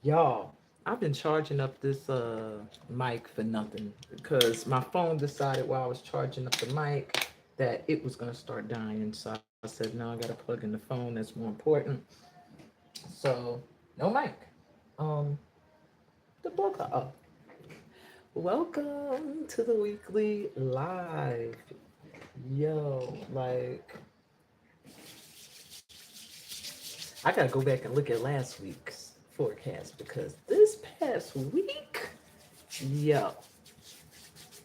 Y'all, I've been charging up this mic for nothing because my phone decided while I was charging up the mic that it was gonna start dying. So I said, no, I gotta plug in the phone. That's more important. So no mic. Um, the book. Oh, welcome to the weekly live. Yo, like I gotta go back and look at last week's forecast because this past week, yo,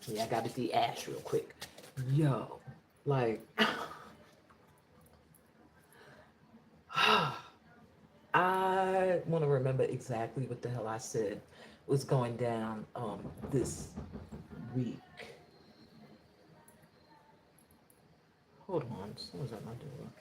yeah, I gotta de-ash real quick. Yo, like, I want to remember exactly what the hell I said was going down this week. Hold on, someone's at my door.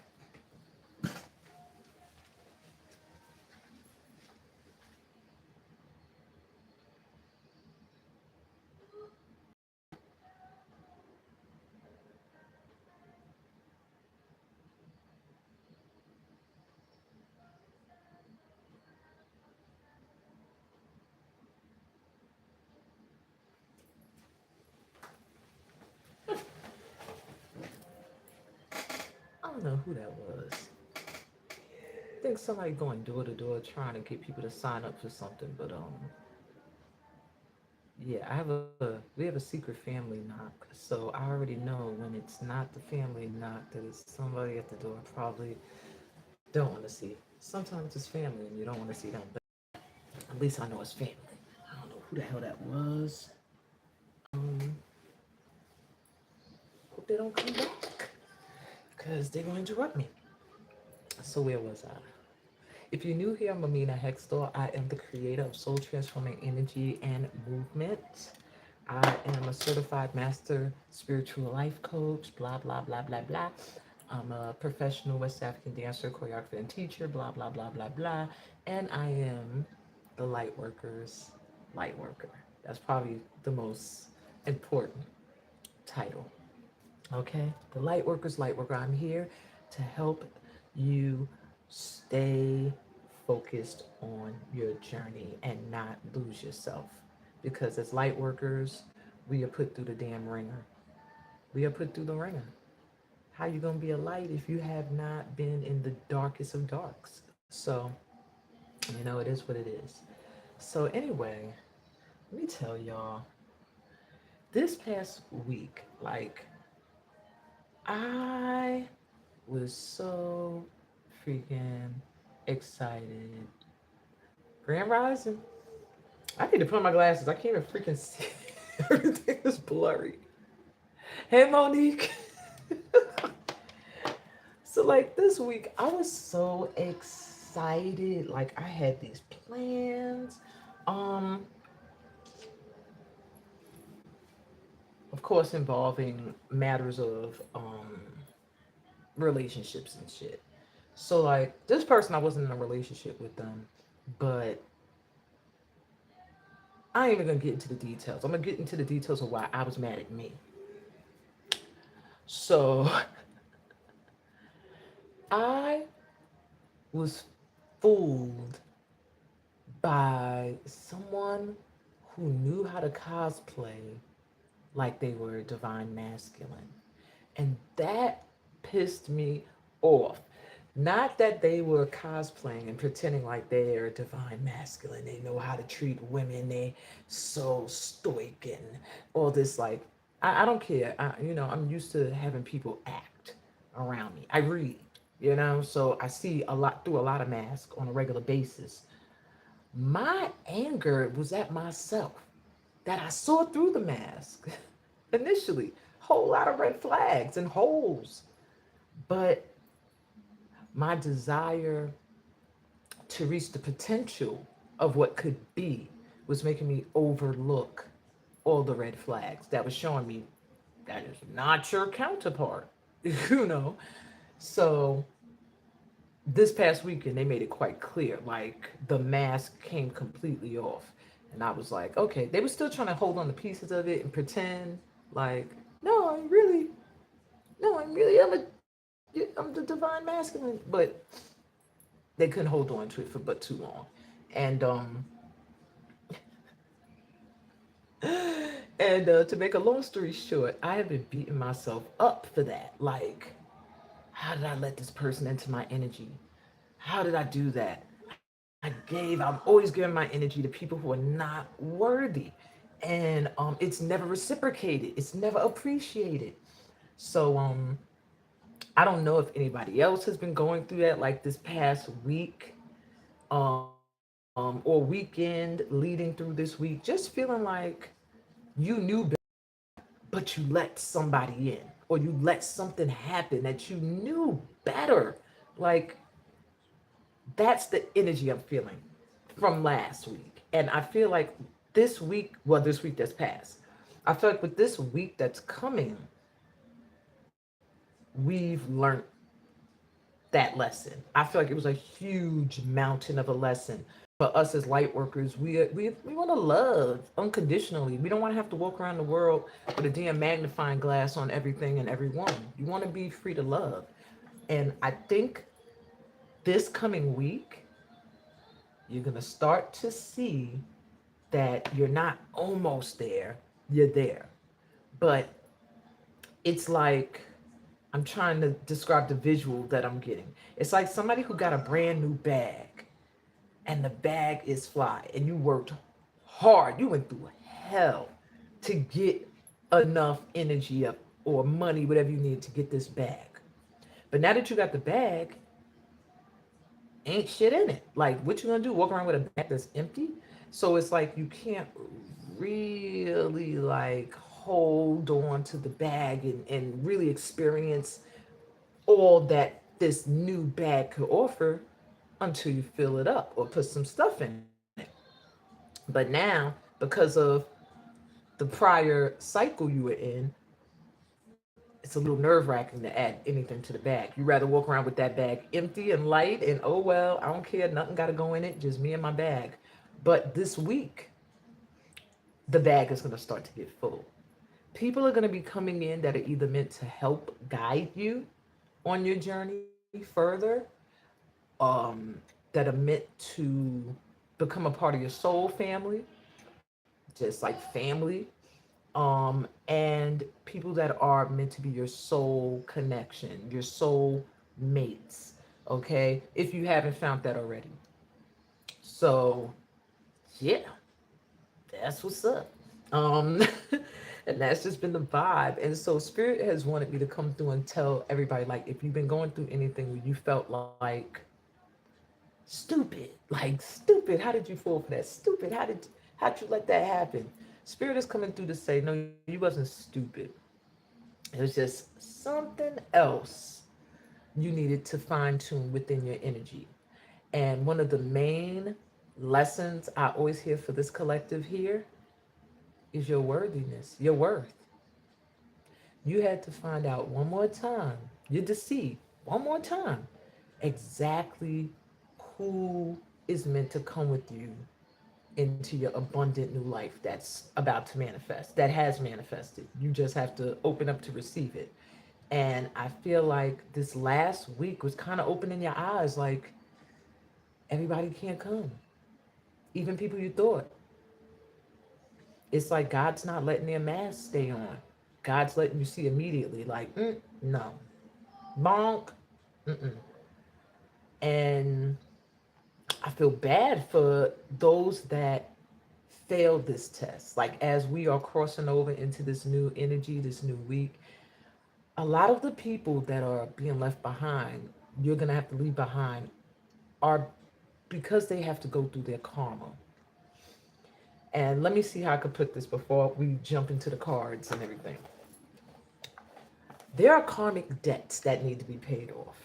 I don't know who that was. I think somebody going door to door trying to get people to sign up for something, but yeah, we have a secret family knock, so I already know when it's not the family knock that it's somebody at the door probably don't want to see. Sometimes it's family and you don't want to see them, but at least I know it's family. I don't know who the hell that was. Um, Hope they don't come back because they're going to interrupt me. So where was I? If you're new here, I'm Amina Hextall. I am the creator of Soul Transforming Energy and Movement. I am a certified master spiritual life coach, blah, blah, blah, blah, blah. I'm a professional West African dancer, choreographer, and teacher, blah, blah, blah, blah, blah. And I am the light worker's light worker. That's probably the most important title. Okay? The light worker's light worker. I'm here to help you stay focused on your journey and not lose yourself. Because as light workers, we are put through the damn ringer. We are put through the ringer. How you gonna be a light if you have not been in the darkest of darks? So, it is what it is. So anyway, let me tell y'all, this past week, like I was so freaking excited. Grand Rising. I need to put on my glasses. I can't even freaking see. Everything is blurry. Hey, Monique. So, like, this week, I was so excited. Like, I had these plans. Um, of course, involving matters of relationships and shit. So, like, this person, I wasn't in a relationship with them, but I ain't even gonna get into the details. I'm gonna get into the details of why I was mad at me. So I was fooled by someone who knew how to cosplay like they were divine masculine. And that pissed me off. Not that they were cosplaying and pretending like they are divine masculine. They know how to treat women. They so stoic and all this. Like, I don't care. I'm used to having people act around me. I read, so I see a lot through a lot of masks on a regular basis. My anger was at myself that I saw through the mask initially. Whole lot of red flags and holes. But my desire to reach the potential of what could be was making me overlook all the red flags that was showing me that is not your counterpart, you know. So this past weekend they made it quite clear, like the mask came completely off, and I was like, okay, they were still trying to hold on to pieces of it and pretend like, no, I'm the divine masculine, but they couldn't hold on to it for but too long. And and to make a long story short, I have been beating myself up for that. Like, how did I let this person into my energy? How did I do that? I'm always giving my energy to people who are not worthy. And it's never reciprocated. It's never appreciated. So I don't know if anybody else has been going through that like this past week, or weekend leading through this week, just feeling like you knew but you let somebody in, or you let something happen that you knew better. Like, that's the energy I'm feeling from last week. And I feel like this week, well, this week that's passed, I feel like with this week that's coming, we've learned that lesson. I feel like it was a huge mountain of a lesson. For us as light workers, we want to love unconditionally. We don't want to have to walk around the world with a damn magnifying glass on everything and everyone. You want to be free to love. And I think this coming week, you're going to start to see that you're not almost there, you're there. But it's like, I'm trying to describe the visual that I'm getting. It's like somebody who got a brand new bag and the bag is fly and you worked hard, you went through hell to get enough energy up or money, whatever you need to get this bag. But now that you got the bag, ain't shit in it. Like, what you gonna do? Walk around with a bag that's empty? So it's like you can't really like hold on to the bag and really experience all that this new bag could offer until you fill it up or put some stuff in it. But now, because of the prior cycle you were in, it's a little nerve wracking to add anything to the bag. You rather walk around with that bag empty and light, and oh well, I don't care, nothing got to go in it, just me and my bag. But this week, the bag is going to start to get full. People are going to be coming in that are either meant to help guide you on your journey further, that are meant to become a part of your soul family, just like family, and people that are meant to be your soul connection, your soul mates. Okay, if you haven't found that already. So yeah, that's what's up. Um, and that's just been the vibe. And so Spirit has wanted me to come through and tell everybody, like, if you've been going through anything where you felt like stupid, how did you fall for that? Stupid, how'd you let that happen? Spirit is coming through to say, no, you wasn't stupid. It was just something else you needed to fine tune within your energy. And one of the main lessons I always hear for this collective here is your worthiness, your worth. You had to find out one more time, you're deceived, one more time, exactly who is meant to come with you into your abundant new life that's about to manifest, that has manifested. You just have to open up to receive it. And I feel like this last week was kind of opening your eyes like everybody can't come, even people you thought. It's like God's not letting their mask stay on. God's letting you see immediately, like, no, bonk. Mm-mm. And I feel bad for those that failed this test. Like, as we are crossing over into this new energy, this new week, a lot of the people that are being left behind, you're going to have to leave behind, are because they have to go through their karma. And let me see how I could put this before we jump into the cards and everything. There are karmic debts that need to be paid off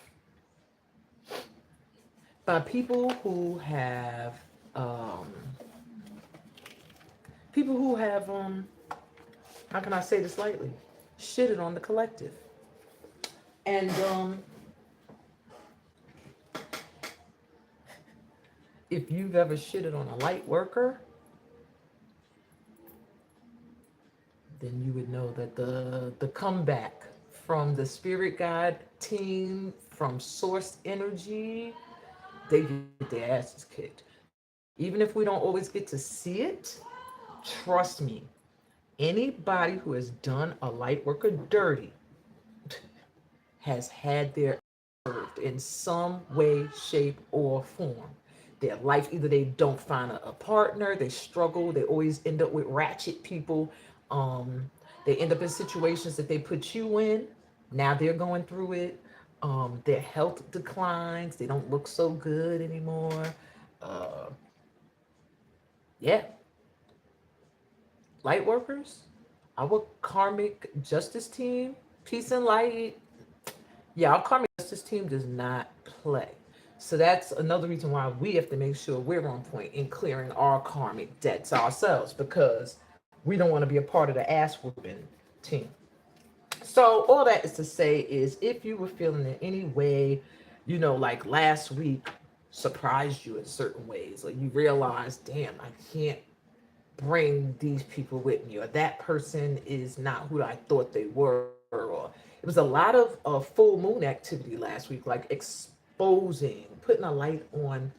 by um, people who have how can I say this lightly, shitted on the collective. And if you've ever shitted on a light worker, then you would know that the comeback from the spirit guide team, from source energy, they get their asses kicked. Even if we don't always get to see it, trust me, anybody who has done a light worker dirty has had their served in some way, shape, or form. Their life, either they don't find a partner, they struggle, they always end up with ratchet people. Um, they end up in situations that they put you in. Now they're going through it. Their health declines. They don't look so good anymore. Uh, yeah, light workers, our karmic justice team, peace and light. Yeah, our karmic justice team does not play. So that's another reason why we have to make sure we're on point in clearing our karmic debts ourselves, because we don't want to be a part of the ass whooping team. So all that is to say is, if you were feeling in any way, like last week surprised you in certain ways, like you realized, damn, I can't bring these people with me, or that person is not who I thought they were, or it was a lot of full moon activity last week, like exposing, putting a light on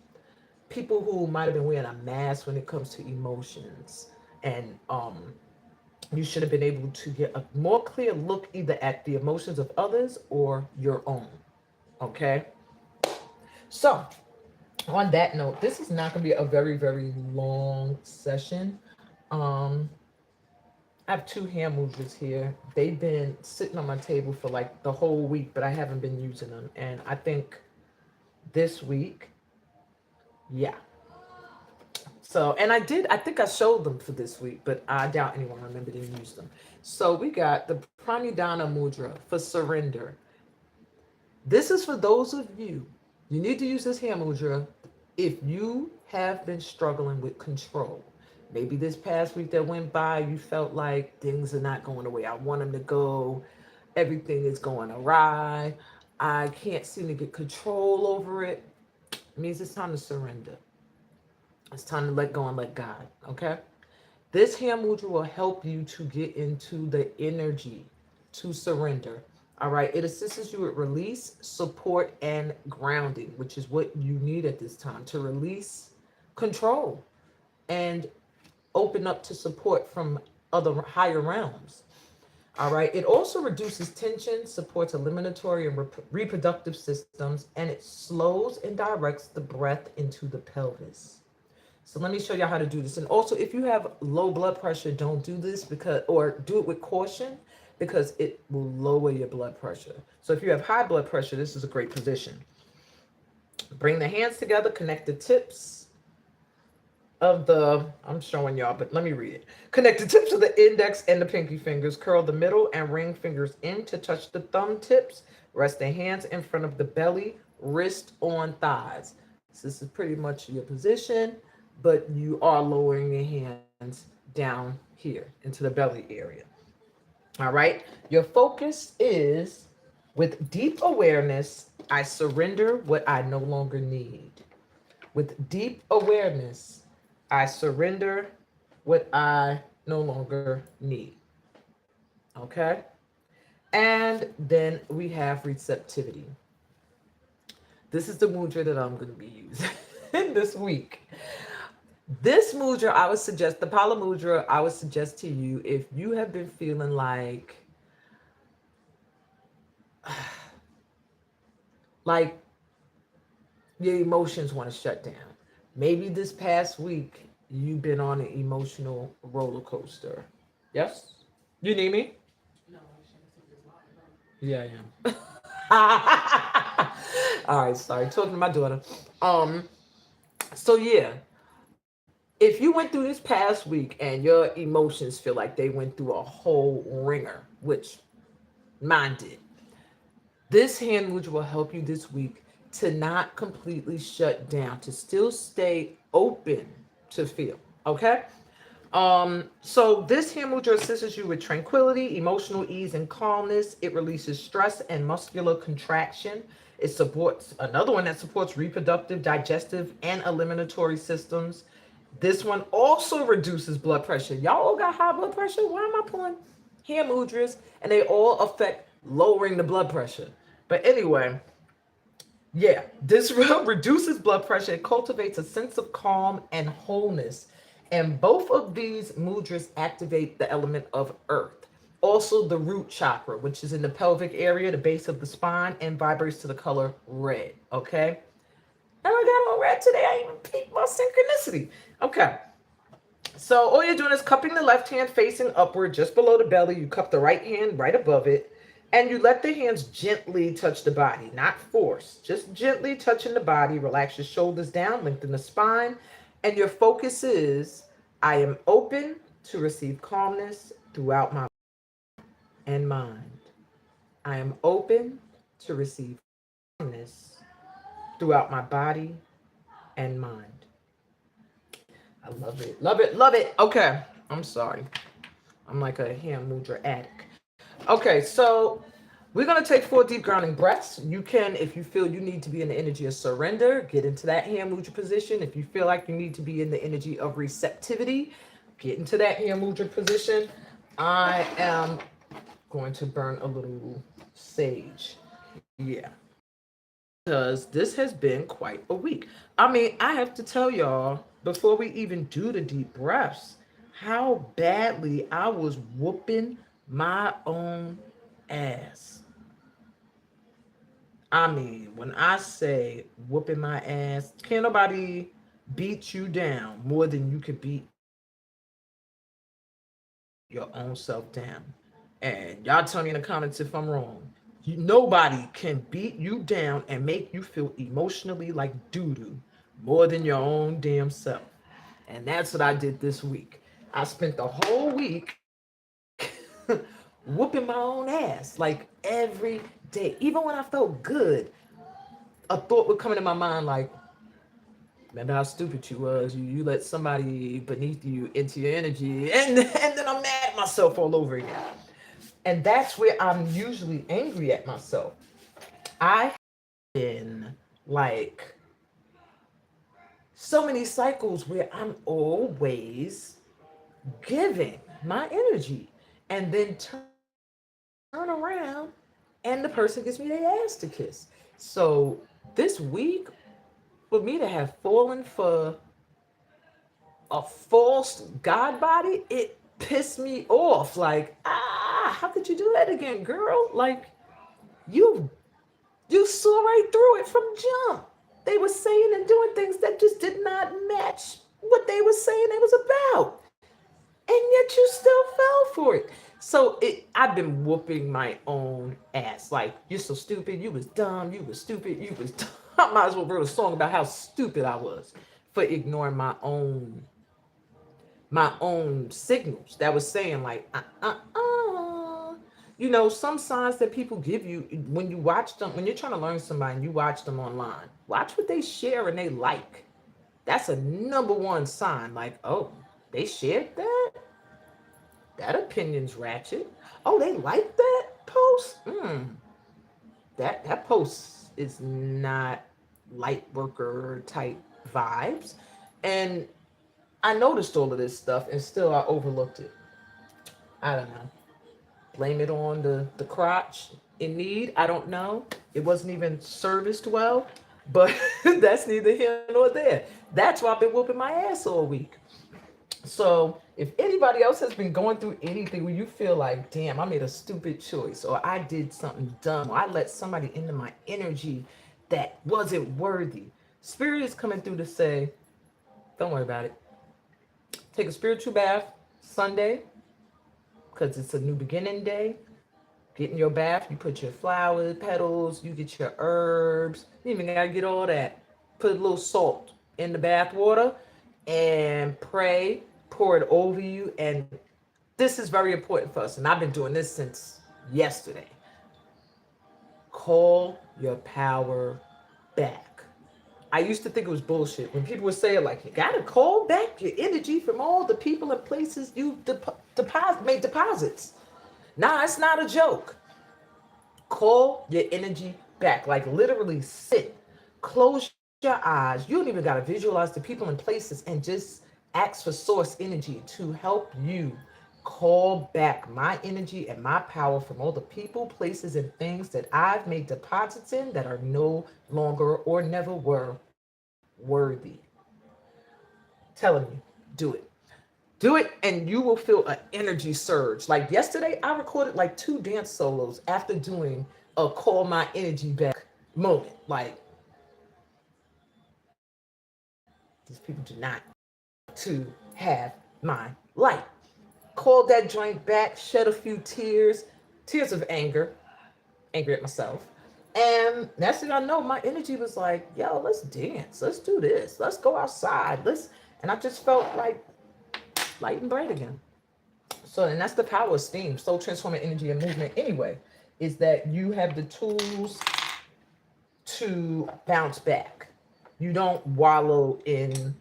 people who might have been wearing a mask when it comes to emotions. And you should have been able to get a more clear look either at the emotions of others or your own. Okay? So, on that note, this is not going to be a very, very long session. Um, I have two hand movers here. They've been sitting on my table for like the whole week, but I haven't been using them. And I think this week, yeah. So, and I think I showed them for this week, but I doubt anyone remembered and used them. So we got the Pranidhana Mudra for surrender. This is for those of you, you need to use this hand mudra if you have been struggling with control. Maybe this past week that went by, you felt like things are not going the way I want them to go. Everything is going awry. I can't seem to get control over it. It means it's time to surrender. It's time to let go and let God. Okay? This hand mudra will help you to get into the energy to surrender. All right. It assists you with release, support, and grounding, which is what you need at this time to release control and open up to support from other higher realms. All right. It also reduces tension, supports eliminatory and reproductive systems, and it slows and directs the breath into the pelvis. So let me show y'all how to do this. And also, if you have low blood pressure, don't do this, because, or do it with caution, because it will lower your blood pressure. So if you have high blood pressure, this is a great position. Bring the hands together, connect the tips of the, I'm showing y'all, but let me read it. Connect the tips of the index and the pinky fingers. Curl the middle and ring fingers in to touch the thumb tips. Rest the hands in front of the belly, wrist on thighs. So this is pretty much your position, but you are lowering your hands down here into the belly area. All right. Your focus is, with deep awareness, I surrender what I no longer need. With deep awareness, I surrender what I no longer need. Okay. And then we have receptivity. This is the mudra that I'm going to be using this week. This mudra, I would suggest, the Pala mudra, I would suggest to you if you have been feeling like your emotions want to shut down. Maybe this past week you've been on an emotional roller coaster. Yes? You need me? Yeah, I am. All right, sorry. Talking to my daughter. Um, so yeah, if you went through this past week and your emotions feel like they went through a whole ringer, which mine did, this hand mudra will help you this week to not completely shut down, to still stay open to feel. Okay? So this hand mudra assists you with tranquility, emotional ease, and calmness. It releases stress and muscular contraction. It supports another one that supports reproductive, digestive, and eliminatory systems. This one also reduces blood pressure. Y'all all got high blood pressure? Why am I pulling hand mudras? And they all affect lowering the blood pressure. But anyway, Yeah, this reduces blood pressure. It cultivates a sense of calm and wholeness. And both of these mudras activate the element of earth. Also, the root chakra, which is in the pelvic area, the base of the spine, and vibrates to the color red. Okay. And I got on red today. I even peaked my synchronicity. Okay. So all you're doing is cupping the left hand facing upward just below the belly. You cup the right hand right above it. And you let the hands gently touch the body, not force, just gently touching the body. Relax your shoulders down, lengthen the spine. And your focus is I am open to receive calmness throughout my and mind. I am open to receive calmness throughout my body and mind. I love it, love it, love it. Okay, I'm sorry. I'm like a hand mudra addict. Okay, so we're gonna take 4 deep grounding breaths. You can, if you feel you need to be in the energy of surrender, get into that hand mudra position. If you feel like you need to be in the energy of receptivity, get into that hand mudra position. I am going to burn a little sage. Yeah. Because this has been quite a week. I mean, I have to tell y'all, before we even do the deep breaths, how badly I was whooping my own ass. I mean, when I say whooping my ass, can't nobody beat you down more than you could beat your own self down. And y'all tell me in the comments if I'm wrong. Nobody can beat you down and make you feel emotionally like doo doo more than your own damn self. And that's what I did this week. I spent the whole week whooping my own ass like every day. Even when I felt good, a thought would come into my mind like, remember how stupid you was. You let somebody beneath you into your energy, and then I'm mad at myself all over again. And that's where I'm usually angry at myself. I been like so many cycles where I'm always giving my energy and then turn around and the person gives me their ass to kiss. So this week, for me to have fallen for a false God body, it pissed me off. Like, how could you do that again, girl? Like, you you saw right through it from jump. They were saying and doing things that just did not match what they were saying it was about. And yet you still fell for it. So I've been whooping my own ass. Like, you're so stupid, you was dumb, you was stupid, you was dumb. I might as well wrote a song about how stupid I was for ignoring my own signals that was saying like some signs that people give you when you watch them, when you're trying to learn somebody and you watch them online, watch what they share and they like. That's a number one sign. Like, oh, they shared that opinion's ratchet. Oh, they like that post. That post is not light worker type vibes. And I noticed all of this stuff and still I overlooked it. I don't know. Blame it on the crotch in need. I don't know. It wasn't even serviced well, but that's neither here nor there. That's why I've been whooping my ass all week. So if anybody else has been going through anything where you feel like, damn, I made a stupid choice, or I did something dumb, or I let somebody into my energy that wasn't worthy, Spirit is coming through to say, don't worry about it. Take a spiritual bath Sunday, because it's a new beginning day. Get in your bath, you put your flowers, petals, you get your herbs. You even gotta get all that. Put a little salt in the bath water and pray, pour it over you. And this is very important for us. And I've been doing this since yesterday. Call your power back. I used to think it was bullshit when people would say it like, you gotta call back your energy from all the people and places you made deposits. Nah, it's not a joke. Call your energy back. Like, literally sit, close your eyes. You don't even got to visualize the people and places and just ask for source energy to help you call back my energy and my power from all the people, places, and things that I've made deposits in that are no longer or never were worthy. Telling you, do it. Do it, and you will feel an energy surge. Like yesterday, I recorded like 2 dance solos after doing a call my energy back moment. Like, these people do not to have my light. Called that joint back, shed a few tears, tears of anger, angry at myself. And next thing I know, my energy was like, yo, let's dance. Let's do this. Let's go outside. And I just felt like light and bright again. So, and that's the power of S.T.E.A.M, soul transforming energy and movement anyway, is that you have the tools to bounce back. You don't wallow in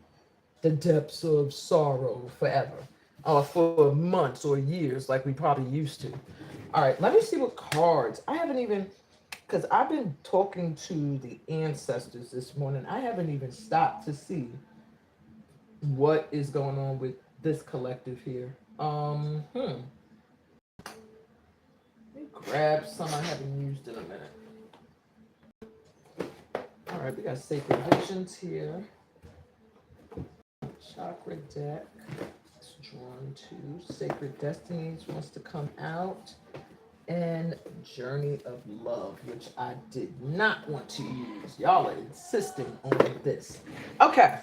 the depths of sorrow forever or for months or years like we probably used to. All right, let me see what cards. I haven't even, because I've been talking to the ancestors this morning. I haven't even stopped to see what is going on with this collective here. Let me grab some I haven't used in a minute. All right, we got Sacred Visions here. Chakra deck. It's drawn to Sacred Destinies wants to come out. And Journey of Love, which I did not want to use. Y'all are insisting on this. Okay.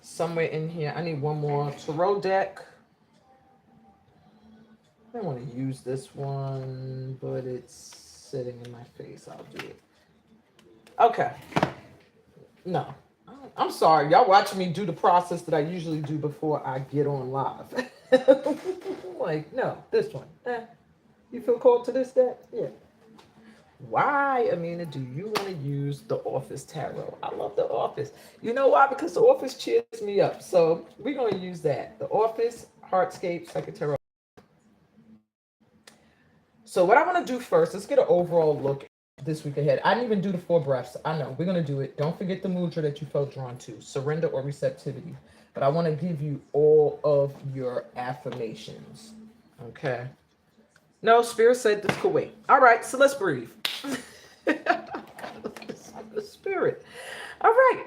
Somewhere in here, I need one more tarot deck. I don't want to use this one, but it's sitting in my face. I'll do it. Okay. No. I'm sorry. Y'all watching me do the process that I usually do before I get on live. Like, no, this one. You feel called to this deck? Yeah. Why, Amina, do you want to use the Office Tarot? I love the Office. You know why? Because the Office cheers me up. So we're going to use that. The Office, Heartscape, Second Tarot. So what I want to do first, let's get an overall look this week ahead. I didn't even do the 4 breaths. I know, we're going to do it. Don't forget the mudra that you felt drawn to, surrender or receptivity. But I want to give you all of your affirmations. Okay. No, Spirit said this could wait. All right, so let's breathe. The Spirit. All right.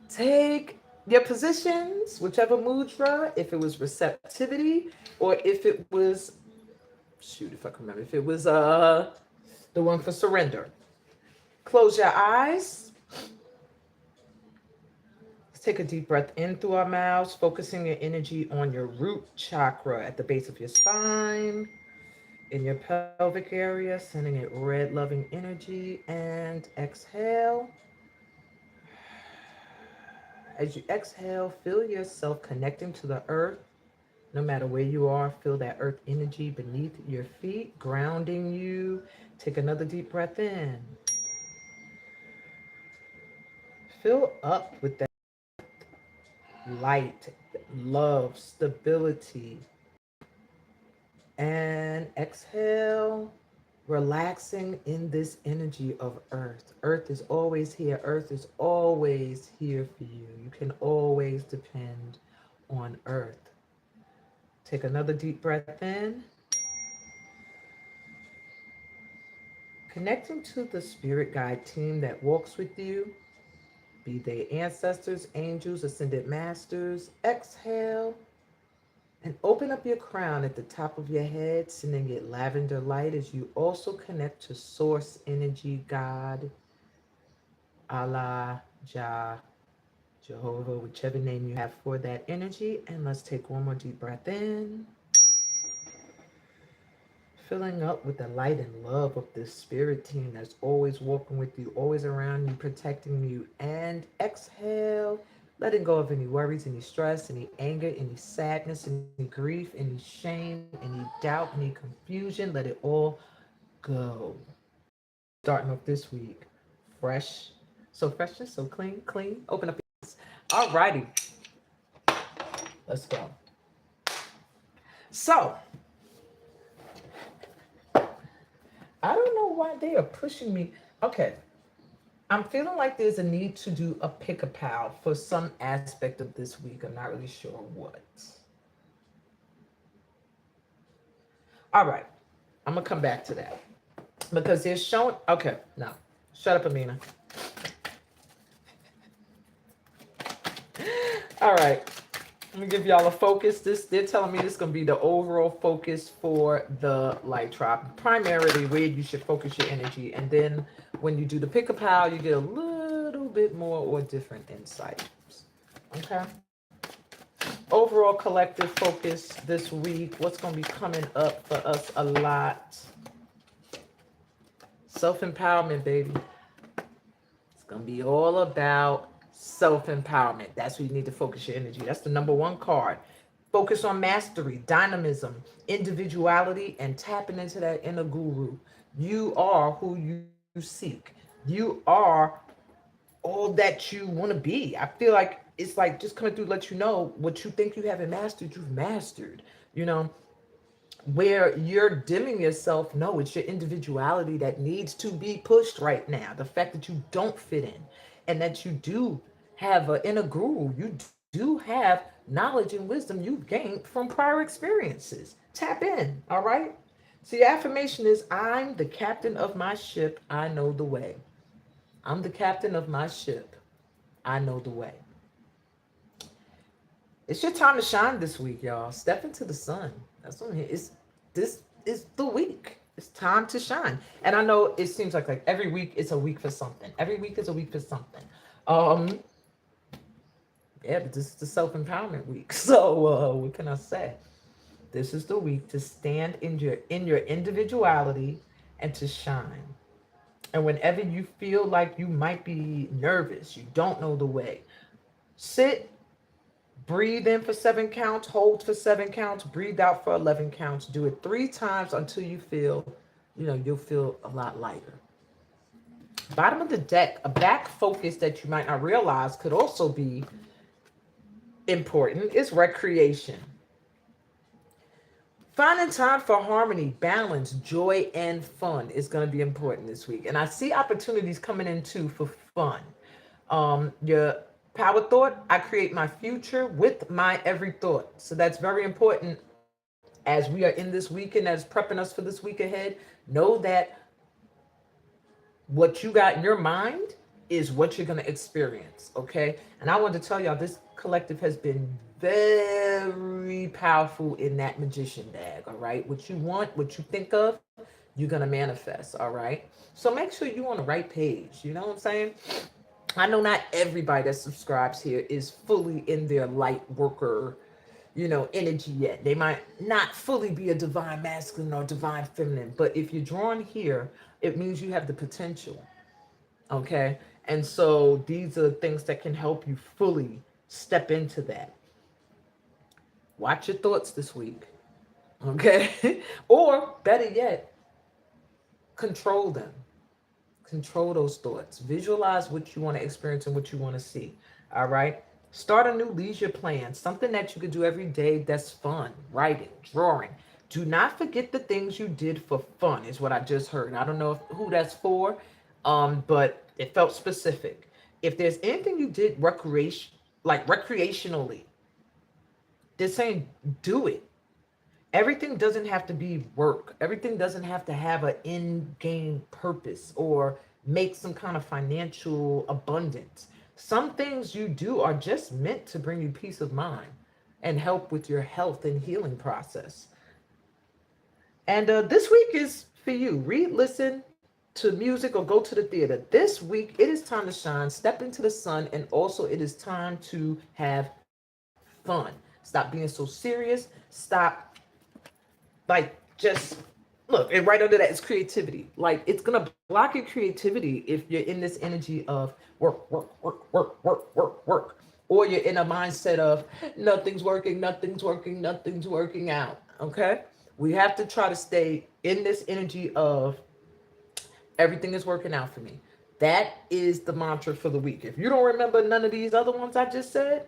Take your positions, whichever mudra, if it was receptivity or if it was, shoot, if I can remember, if it was the one for surrender. Close your eyes. Let's take a deep breath in through our mouths, focusing your energy on your root chakra at the base of your spine, in your pelvic area, sending it red, loving energy. And exhale. As you exhale, feel yourself connecting to the earth. No matter where you are, feel that earth energy beneath your feet, grounding you. Take another deep breath in. Fill up with that light, love, stability. And exhale, relaxing in this energy of earth. Earth is always here. Earth is always here for you. You can always depend on earth. Take another deep breath in. Connecting to the spirit guide team that walks with you, be they ancestors, angels, ascended masters. Exhale and open up your crown at the top of your head, sending it lavender light as you also connect to source energy, God, Allah, Jah, Jehovah, whichever name you have for that energy. And let's take one more deep breath in. Filling up with the light and love of this spirit team that's always walking with you, always around you, protecting you. And exhale, letting go of any worries, any stress, any anger, any sadness, any grief, any shame, any doubt, any confusion. Let it all go. Starting off this week, fresh. So fresh and so clean, clean. Open up your eyes. All righty. Let's go. So, I don't know why they are pushing me. Okay. I'm feeling like there's a need to do a pick a pal for some aspect of this week. I'm not really sure what. All right. I'm going to come back to that because they're showing. Okay. No. Shut up, Amina. All right. Let me give y'all a focus. They're telling me this is gonna be the overall focus for the light tribe. Primarily where you should focus your energy. And then when you do the pick a pal, you get a little bit more or different insights. Okay. Overall collective focus this week. What's gonna be coming up for us a lot? Self-empowerment, baby. It's gonna be all about self-empowerment. That's where you need to focus your energy. That's the number one card. Focus on mastery, dynamism, individuality, and tapping into that inner guru. You are who you seek. You are all that you want to be. I feel like it's like just coming through to let you know what you think you haven't mastered, you've mastered. You know, where you're dimming yourself, no, it's your individuality that needs to be pushed right now. The fact that you don't fit in and that you do have an inner guru, you do have knowledge and wisdom you've gained from prior experiences. Tap in, all right? So your affirmation is, I'm the captain of my ship, I know the way. I'm the captain of my ship, I know the way. It's your time to shine this week, y'all. Step into the sun. That's what I'm here. This is the week. It's time to shine. And I know it seems like every week is a week for something. Every week is a week for something. Um, yeah, but this is the self-empowerment week. So what can I say? This is the week to stand in your individuality and to shine. And whenever you feel like you might be nervous, you don't know the way, sit. Breathe in for 7 counts, hold for 7 counts, breathe out for 11 counts. Do it 3 times until you feel, you'll feel a lot lighter. Bottom of the deck, a back focus that you might not realize could also be important is recreation. Finding time for harmony, balance, joy, and fun is going to be important this week. And I see opportunities coming in too for fun. Your power thought, I create my future with my every thought. So that's very important as we are in this weekend, as prepping us for this week ahead. Know that what you got in your mind is what you're going to experience. Okay. And I want to tell y'all, this collective has been very powerful in that magician bag. All right. What you want, what you think of, you're going to manifest. All right. So make sure you're on the right page. You know what I'm saying? I know not everybody that subscribes here is fully in their light worker, energy yet. They might not fully be a divine masculine or divine feminine, but if you're drawn here, it means you have the potential. Okay. And so these are things that can help you fully step into that. Watch your thoughts this week. Okay. Or better yet, control them. Control those thoughts. Visualize what you want to experience and what you want to see. All right. Start a new leisure plan, something that you could do every day that's fun. Writing, drawing. Do not forget the things you did for fun, is what I just heard. I don't know who that's for, but it felt specific. If there's anything you did recreationally, they're saying do it. Everything doesn't have to be work. Everything doesn't have to have an in-game purpose or make some kind of financial abundance. Some things you do are just meant to bring you peace of mind and help with your health and healing process. And this week is for you. Read, listen to music, or go to the theater. This week, it is time to shine, step into the sun, and also it is time to have fun. Stop being so serious. Stop just look, and right under that is creativity. Like, it's gonna block your creativity if you're in this energy of work, work, work, work, work, work, work, or you're in a mindset of nothing's working, nothing's working, nothing's working out. Okay, we have to try to stay in this energy of everything is working out for me. That is the mantra for the week. If you don't remember none of these other ones I just said,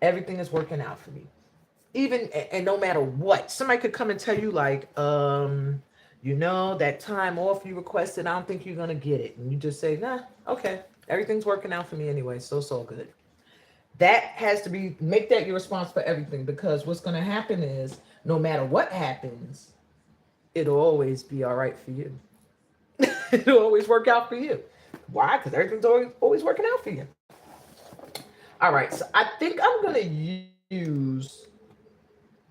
everything is working out for me. Even and no matter what, somebody could come and tell you like, that time off you requested, I don't think you're gonna get it, and you just say, nah, okay, everything's working out for me anyway, so it's all good. That has to be, make that your response for everything, because what's gonna happen is, no matter what happens, it'll always be all right for you. It'll always work out for you. Why? Because everything's always working out for you. All right, so I think I'm going to use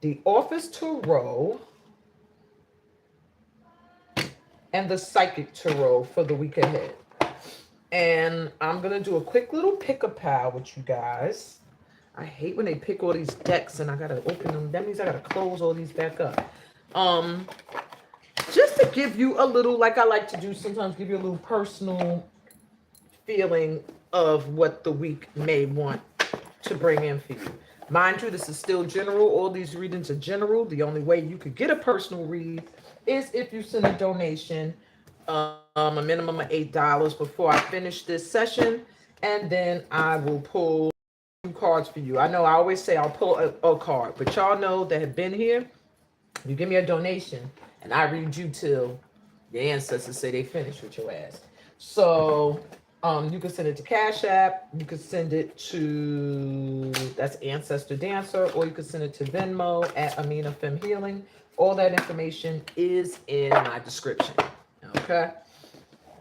the Office Tarot and the Psychic Tarot for the week ahead. And I'm going to do a quick little pick-a-pal with you guys. I hate when they pick all these decks and I got to open them. That means I got to close all these back up. Um, just to give you a little, like I like to do sometimes, give you a little personal feeling of what the week may want to bring in for you. Mind you, this is still general. All these readings are general. The only way you could get a personal read is if you send a donation, a minimum of $8 before I finish this session, and then I will pull cards for you. I know I always say I'll pull a card, but y'all know that have been here, you give me a donation and I read you till your ancestors say they finished with your ass. So you can send it to Cash App, you can send it to, that's Ancestor Dancer, or you can send it to Venmo at Amina Fem Healing. All that information is in my description. Okay,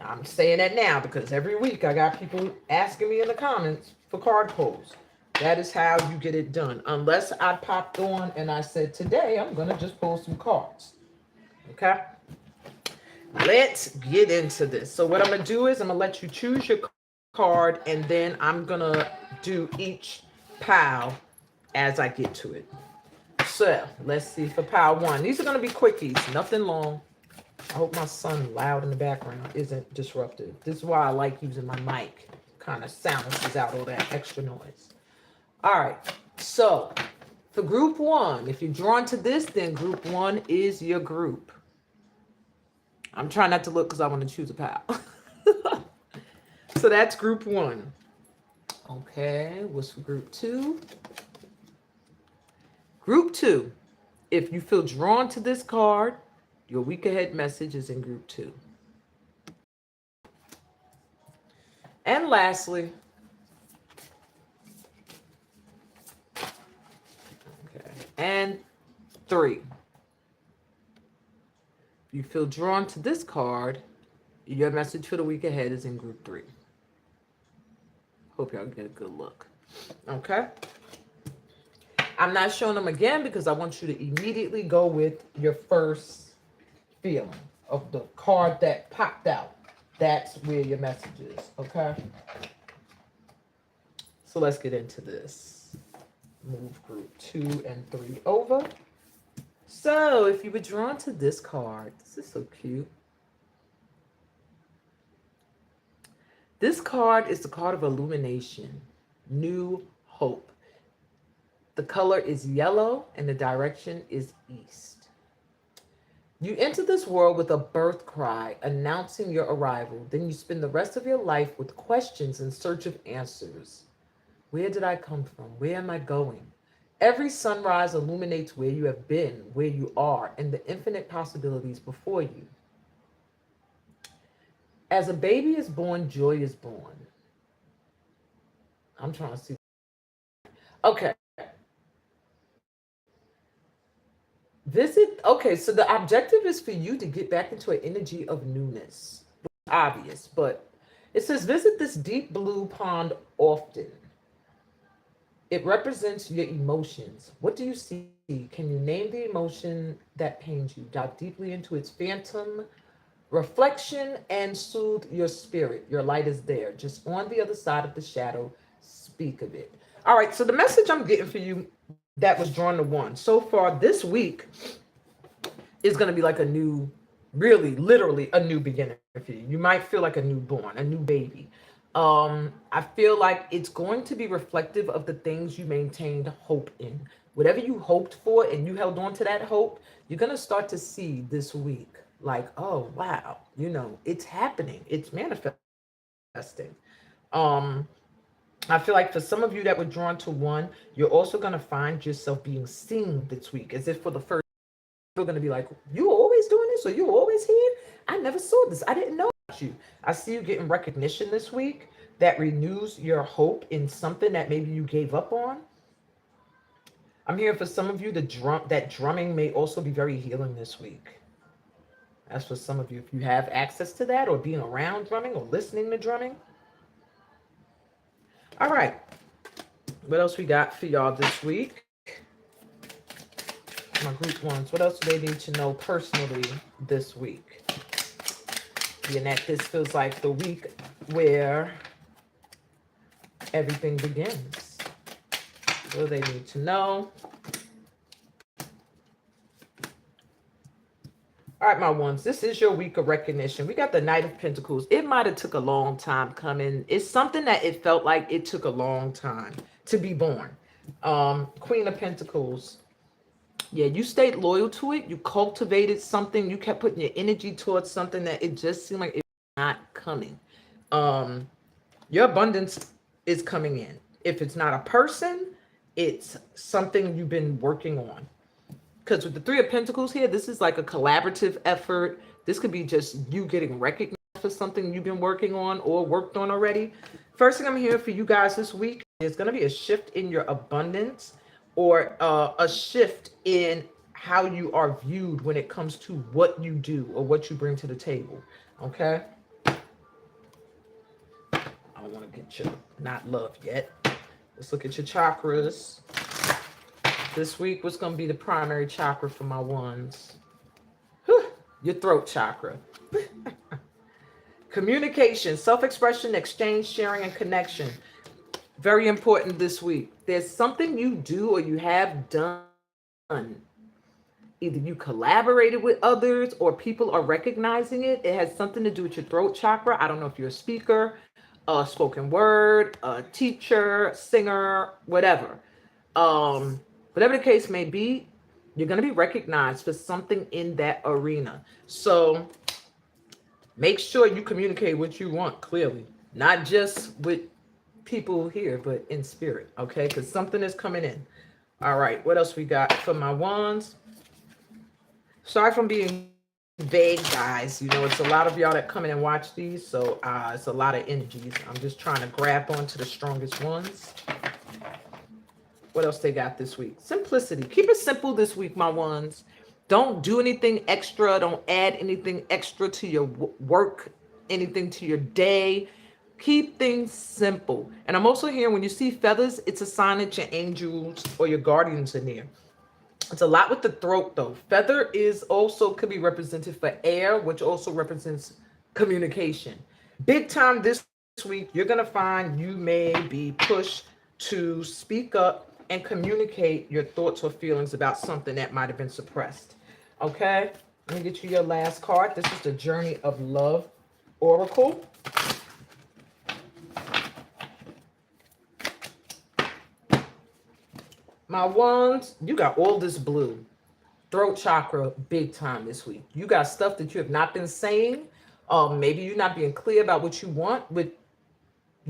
I'm saying that now because every week I got people asking me in the comments for card pulls. That is how you get it done. Unless I popped on and I said, today I'm going to just pull some cards. Okay. Let's get into this. So what I'm going to do is I'm going to let you choose your card, and then I'm going to do each pile as I get to it. So let's see for pile one. These are going to be quickies, nothing long. I hope my son loud in the background isn't disruptive. This is why I like using my mic. Kind of silences out all that extra noise. All right, so for group one, if you're drawn to this, then group one is your group. I'm trying not to look because I want to choose a pal. So that's group one. Okay, what's for group two? Group two, if you feel drawn to this card, your week ahead message is in group two. And lastly, and three. If you feel drawn to this card, your message for the week ahead is in group three. Hope y'all get a good look. Okay. I'm not showing them again because I want you to immediately go with your first feeling of the card that popped out. That's where your message is. Okay. So let's get into this. Move group 2 and 3 over. So if you were drawn to this card, this is so cute. This card is the card of illumination, new hope. The color is yellow and the direction is east. You enter this world with a birth cry announcing your arrival. Then you spend the rest of your life with questions in search of answers. Where did I come from? Where am I going? Every sunrise illuminates where you have been, where you are, and the infinite possibilities before you. As a baby is born, joy is born. I'm trying to see. Okay. Okay, so the objective is for you to get back into an energy of newness. Obvious, but it says visit this deep blue pond often. It represents your emotions. What do you see? Can you name the emotion that pains you? Dive deeply into its phantom reflection and soothe your spirit. Your light is there, just on the other side of the shadow. Speak of it. All right, so the message I'm getting for you that was drawn to one. So far this week is going to be like a new, really, literally a new beginning for you. You might feel like a newborn, a new baby. I feel like it's going to be reflective of the things you maintained hope in. Whatever you hoped for and you held on to that hope, you're going to start to see this week. Like, oh, wow, it's happening. It's manifesting. I feel like for some of you that were drawn to one, you're also going to find yourself being seen this week, as if for the first time, you're going to be like, you always doing this? Or you always here? I never saw this. I didn't know about you. I see you getting recognition this week that renews your hope in something that maybe you gave up on. I'm hearing for some of you, that drumming may also be very healing this week. That's for some of you. If you have access to that or being around drumming or listening to drumming. All right. What else we got for y'all this week? My group ones. What else do they need to know personally this week? Being that this feels like the week where everything begins. What do they need to know? All right, my ones, this is your week of recognition. We got the Knight of Pentacles. It might have took a long time coming. It's something that it felt like it took a long time to be born. Queen of Pentacles. Yeah, you stayed loyal to it. You cultivated something. You kept putting your energy towards something that it just seemed like it was not coming. Your abundance is coming in. If it's not a person, it's something you've been working on. Because with the Three of Pentacles here, this is like a collaborative effort. This could be just you getting recognized for something you've been working on or worked on already. First thing I'm hearing for you guys this week is going to be a shift in your abundance, or a shift in how you are viewed when it comes to what you do or what you bring to the table. Okay? I don't want to get you not loved yet. Let's look at your chakras. This week, what's going to be the primary chakra for my ones? Whew, your throat chakra. Communication, self-expression, exchange, sharing, and connection. Very important this week. There's something you do or you have done. Either you collaborated with others or people are recognizing it. It has something to do with your throat chakra. I don't know if you're a speaker, a spoken word, a teacher, singer, whatever. Whatever the case may be, you're going to be recognized for something in that arena. So make sure you communicate what you want clearly, not just with people here, but in spirit, okay? Because something is coming in. All right, what else we got for my wands? Sorry for being vague, guys. You know, it's a lot of y'all that come in and watch these, so it's a lot of energies. I'm just trying to grab onto the strongest ones. What else they got this week? Simplicity. Keep it simple this week, my ones. Don't do anything extra. Don't add anything extra to your work, anything to your day. Keep things simple. And I'm also hearing when you see feathers, it's a sign that your angels or your guardians are near. It's a lot with the throat, though. Feather is also could be represented for air, which also represents communication. Big time this week, you're going to find you may be pushed to speak up and communicate your thoughts or feelings about something that might have been suppressed. Okay? Let me get you your last card. This is the Journey of Love Oracle. My ones, you got all this blue. Throat chakra, big time this week. You got stuff that you have not been saying. Maybe you're not being clear about what you want with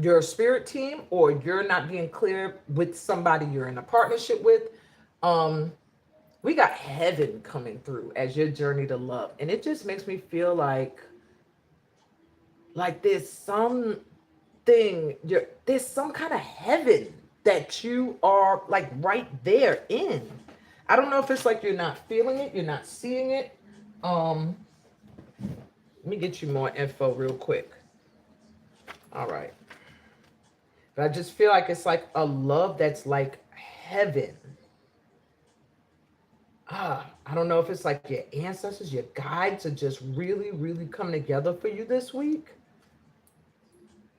your spirit team, or you're not being clear with somebody you're in a partnership with. We got heaven coming through as your journey to love. And it just makes me feel like there's something, there's some kind of heaven that you are like right there in. I don't know if it's like you're not feeling it, you're not seeing it. Let me get you more info real quick. All right. But I just feel like it's like a love that's like heaven. I don't know if it's like your ancestors, your guides are just really, really coming together for you this week.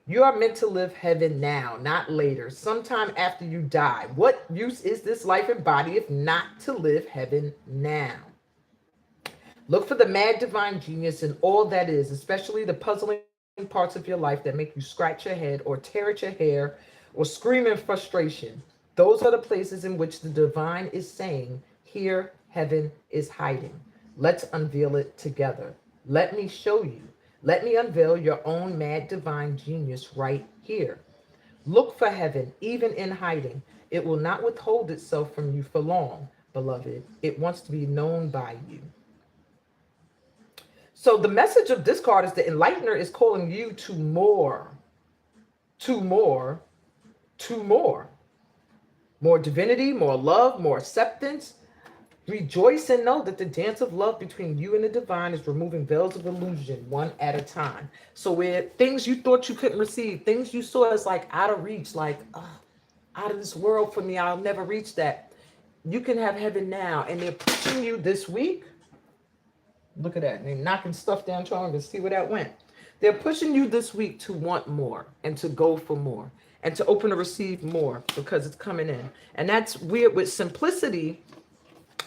You are meant to live heaven now, not later, sometime after you die. What use is this life and body if not to live heaven now? Look for the mad divine genius in all that is, especially the puzzling parts of your life that make you scratch your head or tear at your hair or scream in frustration. Those are the places in which the divine is saying, here heaven is hiding. Let's unveil it together. Let me show you. Let me unveil your own mad divine genius right here. Look for heaven, even in hiding. It will not withhold itself from you for long, beloved. It wants to be known by you. So the message of this card is the Enlightener is calling you to more, to more, to more. More divinity, more love, more acceptance. Rejoice and know that the dance of love between you and the divine is removing veils of illusion one at a time. So where things you thought you couldn't receive, things you saw as like out of reach, like out of this world for me, I'll never reach that. You can have heaven now, and they're pushing you this week. Look at that. They're knocking stuff down, trying to see where that went. They're pushing you this week to want more and to go for more and to open to receive more because it's coming in. And that's weird with simplicity,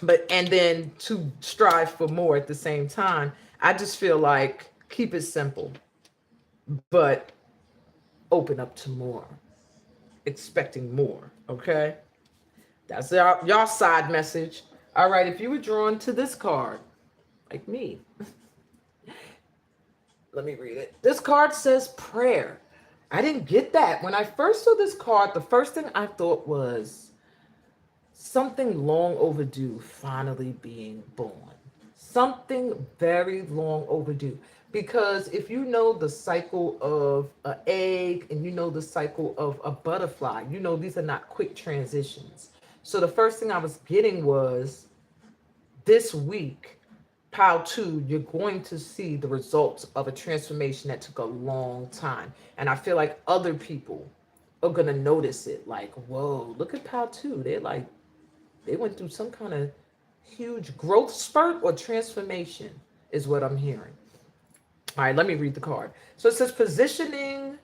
but and then to strive for more at the same time. I just feel like keep it simple, but open up to more, expecting more. Okay, that's y'all side message. All right, if you were drawn to this card, like me, let me read it. This card says prayer. I didn't get that when I first saw this card. The first thing I thought was something long overdue finally being born. Something very long overdue. Because if you know the cycle of an egg and you know the cycle of a butterfly, you know these are not quick transitions. So the first thing I was getting was this week, pile two, you're going to see the results of a transformation that took a long time. And I feel like other people are going to notice it. Like, whoa, look at pile two. They're like, they went through some kind of huge growth spurt or transformation, is what I'm hearing. All right, let me read the card. So it says petitioning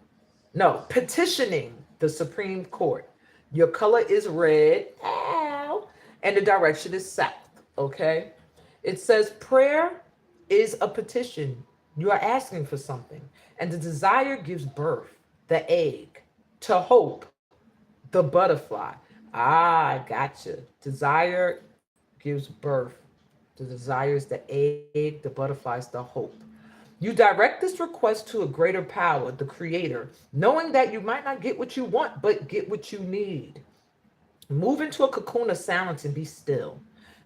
the Supreme Court. Your color is red, ow, and the direction is south, okay? It says prayer is a petition. You are asking for something, and the desire gives birth, the egg, to hope, the butterfly. Ah, gotcha. Desire gives birth. The desire is the egg, the butterfly is the hope. You direct this request to a greater power, the creator, knowing that you might not get what you want, but get what you need. Move into a cocoon of silence and be still.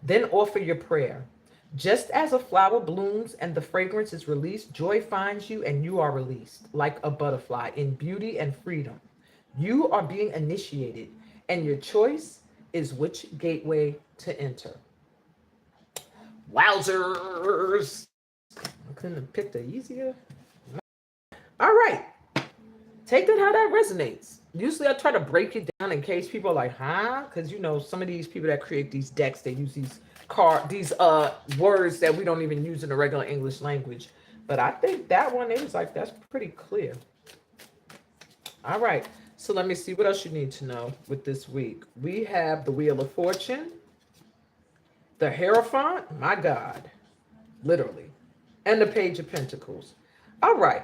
Then offer your prayer. Just as a flower blooms and the fragrance is released, joy finds you and you are released like a butterfly in beauty and freedom. You are being initiated, and your choice is which gateway to enter. Wowzers! I couldn't have picked a easier. All right. Take that how that resonates. Usually I try to break it down in case people are like, huh? Because you know, some of these people that create these decks, they use these words that we don't even use in the regular English language. But I think that one is like that's pretty clear. All right. So let me see what else you need to know with this week. We have the Wheel of Fortune, the Hierophant, my God, literally, and the Page of Pentacles. All right.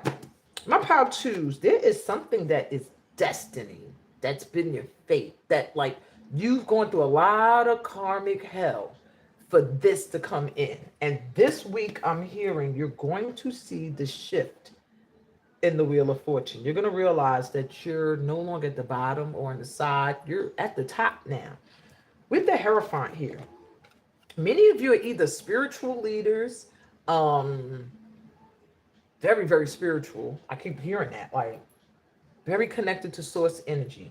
My pile twos, there is something that is destiny, that's been your fate, that like you've gone through a lot of karmic hell for this to come in. And this week I'm hearing you're going to see the shift in the Wheel of Fortune. You're going to realize that you're no longer at the bottom or on the side. You're at the top now. With the Hierophant here, many of you are either spiritual leaders, very, very spiritual. I keep hearing that, like very connected to source energy.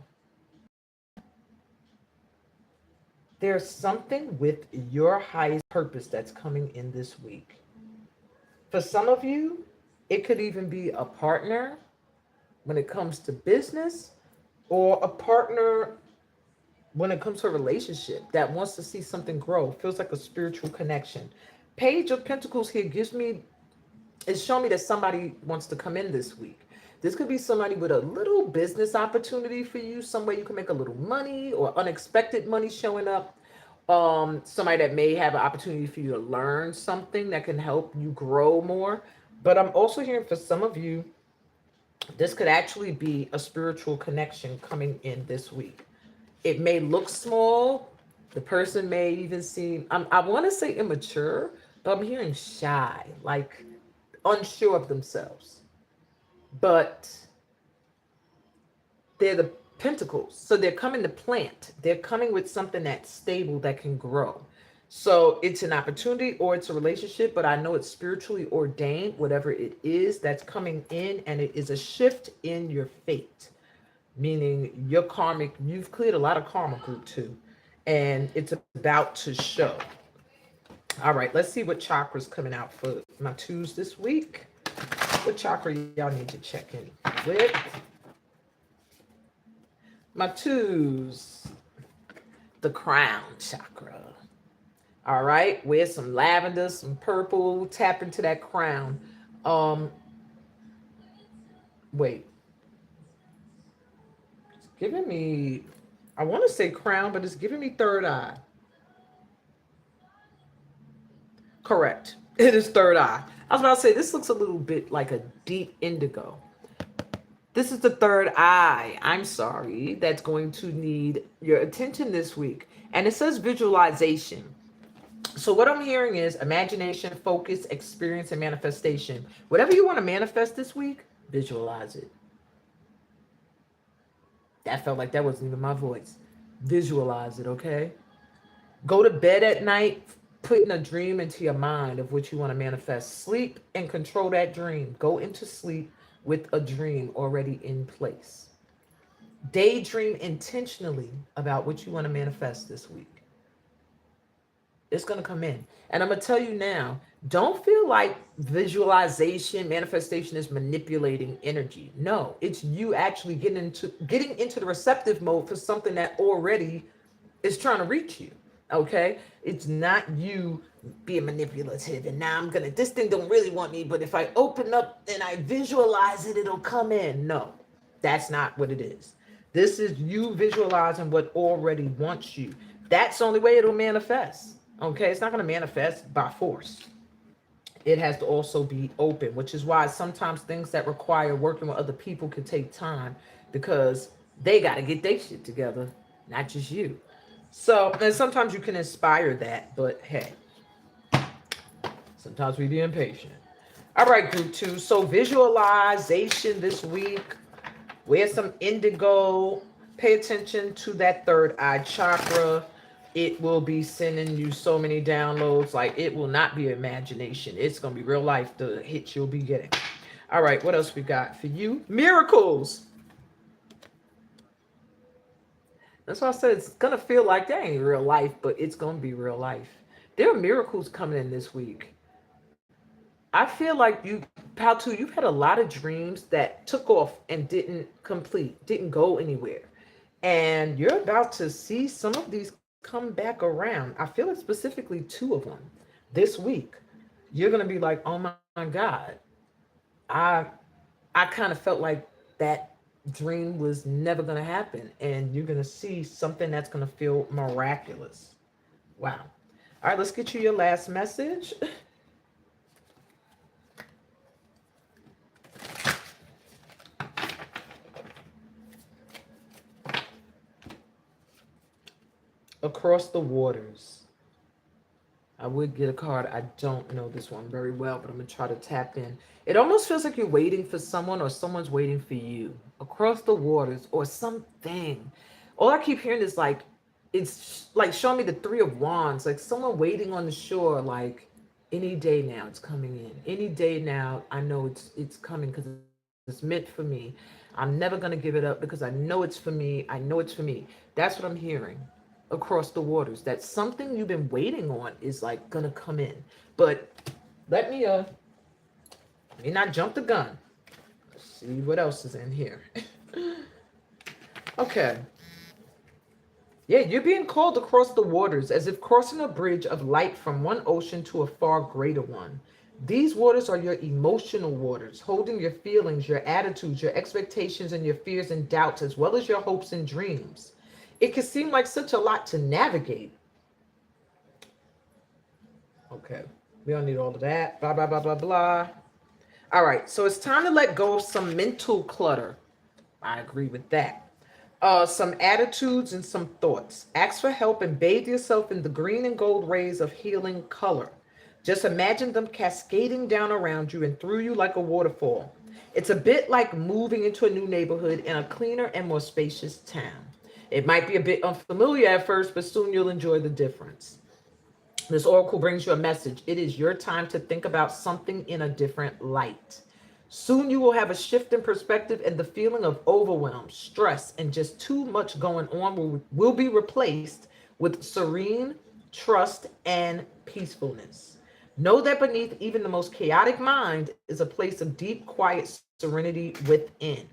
There's something with your highest purpose that's coming in this week. For some of you, it could even be a partner when it comes to business, or a partner when it comes to a relationship that wants to see something grow, feels like a spiritual connection. Page of Pentacles here gives me, it's showing me that somebody wants to come in this week. This could be somebody with a little business opportunity for you, somewhere you can make a little money or unexpected money showing up. Somebody that may have an opportunity for you to learn something that can help you grow more. But I'm also hearing for some of you, this could actually be a spiritual connection coming in this week. It may look small. The person may even seem, I want to say immature, but I'm hearing shy, like unsure of themselves. But they're the pentacles. So they're coming to plant. They're coming with something that's stable that can grow. So it's an opportunity or it's a relationship, but I know it's spiritually ordained, whatever it is that's coming in, and it is a shift in your fate. Meaning your karmic, you've cleared a lot of karma group too, and it's about to show. All right, let's see what chakra's coming out for my twos this week. What chakra y'all need to check in with? My twos, the crown chakra. All right, wear some lavender, some purple, tap into that crown. Um, wait, it's giving me, I want to say crown, but it's giving me third eye. Correct. It is third eye. I was about to say, this looks a little bit like a deep indigo. This is the third eye, I'm sorry, that's going to need your attention this week. And it says visualization. So what I'm hearing is imagination, focus, experience, and manifestation. Whatever you want to manifest this week, visualize it. That felt like that wasn't even my voice. Visualize it, okay? Go to bed at night, putting a dream into your mind of what you want to manifest. Sleep and control that dream. Go into sleep with a dream already in place. Daydream intentionally about what you want to manifest this week. It's going to come in. And I'm going to tell you now, don't feel like visualization, manifestation is manipulating energy. No, it's you actually getting into the receptive mode for something that already is trying to reach you. Okay? It's not you being manipulative and now I'm gonna, this thing don't really want me, but if I open up and I visualize it, it'll come in. No, that's not what it is. This is you visualizing what already wants you. That's the only way it'll manifest. Okay, it's not going to manifest by force. It has to also be open, which is why sometimes things that require working with other people can take time because they got to get their shit together, not just you. So, and sometimes you can inspire that, but hey, sometimes we be impatient. All right, group two. So visualization this week. Wear some indigo. Pay attention to that third eye chakra. It will be sending you so many downloads. Like, it will not be imagination. It's going to be real life, the hits you'll be getting. All right, what else we got for you? Miracles. That's why I said it's going to feel like that ain't real life, but it's going to be real life. There are miracles coming in this week. I feel like you, Pal2, you've had a lot of dreams that took off and didn't complete, didn't go anywhere. And you're about to see some of these come back around. I feel like specifically two of them this week. You're going to be like, oh my God, I I kind of felt like that dream was never going to happen. And you're going to see something that's going to feel miraculous. Wow. All right, let's get you your last message. Across the waters. I would get a card. I don't know this one very well, but I'm going to try to tap in. It almost feels like you're waiting for someone or someone's waiting for you. Across the waters or something. All I keep hearing is like, it's like showing me the Three of Wands, like someone waiting on the shore, like any day now it's coming in. Any day now, I know it's coming because it's meant for me. I'm never going to give it up because I know it's for me. I know it's for me. That's what I'm hearing across the waters, that something you've been waiting on is like gonna come in. But let me not jump the gun. Let's see what else is in here. Okay. Yeah, you're being called across the waters as if crossing a bridge of light from one ocean to a far greater one. These waters are your emotional waters, holding your feelings, your attitudes, your expectations, and your fears and doubts, as well as your hopes and dreams. It can seem like such a lot to navigate. Okay, we don't need all of that. Blah, blah, blah, blah, blah. All right, so it's time to let go of some mental clutter. I agree with that. Some attitudes and some thoughts. Ask for help and bathe yourself in the green and gold rays of healing color. Just imagine them cascading down around you and through you like a waterfall. It's a bit like moving into a new neighborhood in a cleaner and more spacious town. It might be a bit unfamiliar at first, but soon you'll enjoy the difference. This oracle brings you a message. It is your time to think about something in a different light. Soon you will have a shift in perspective, and the feeling of overwhelm, stress, and just too much going on will be replaced with serene, trust, and peacefulness. Know that beneath even the most chaotic mind is a place of deep, quiet serenity within.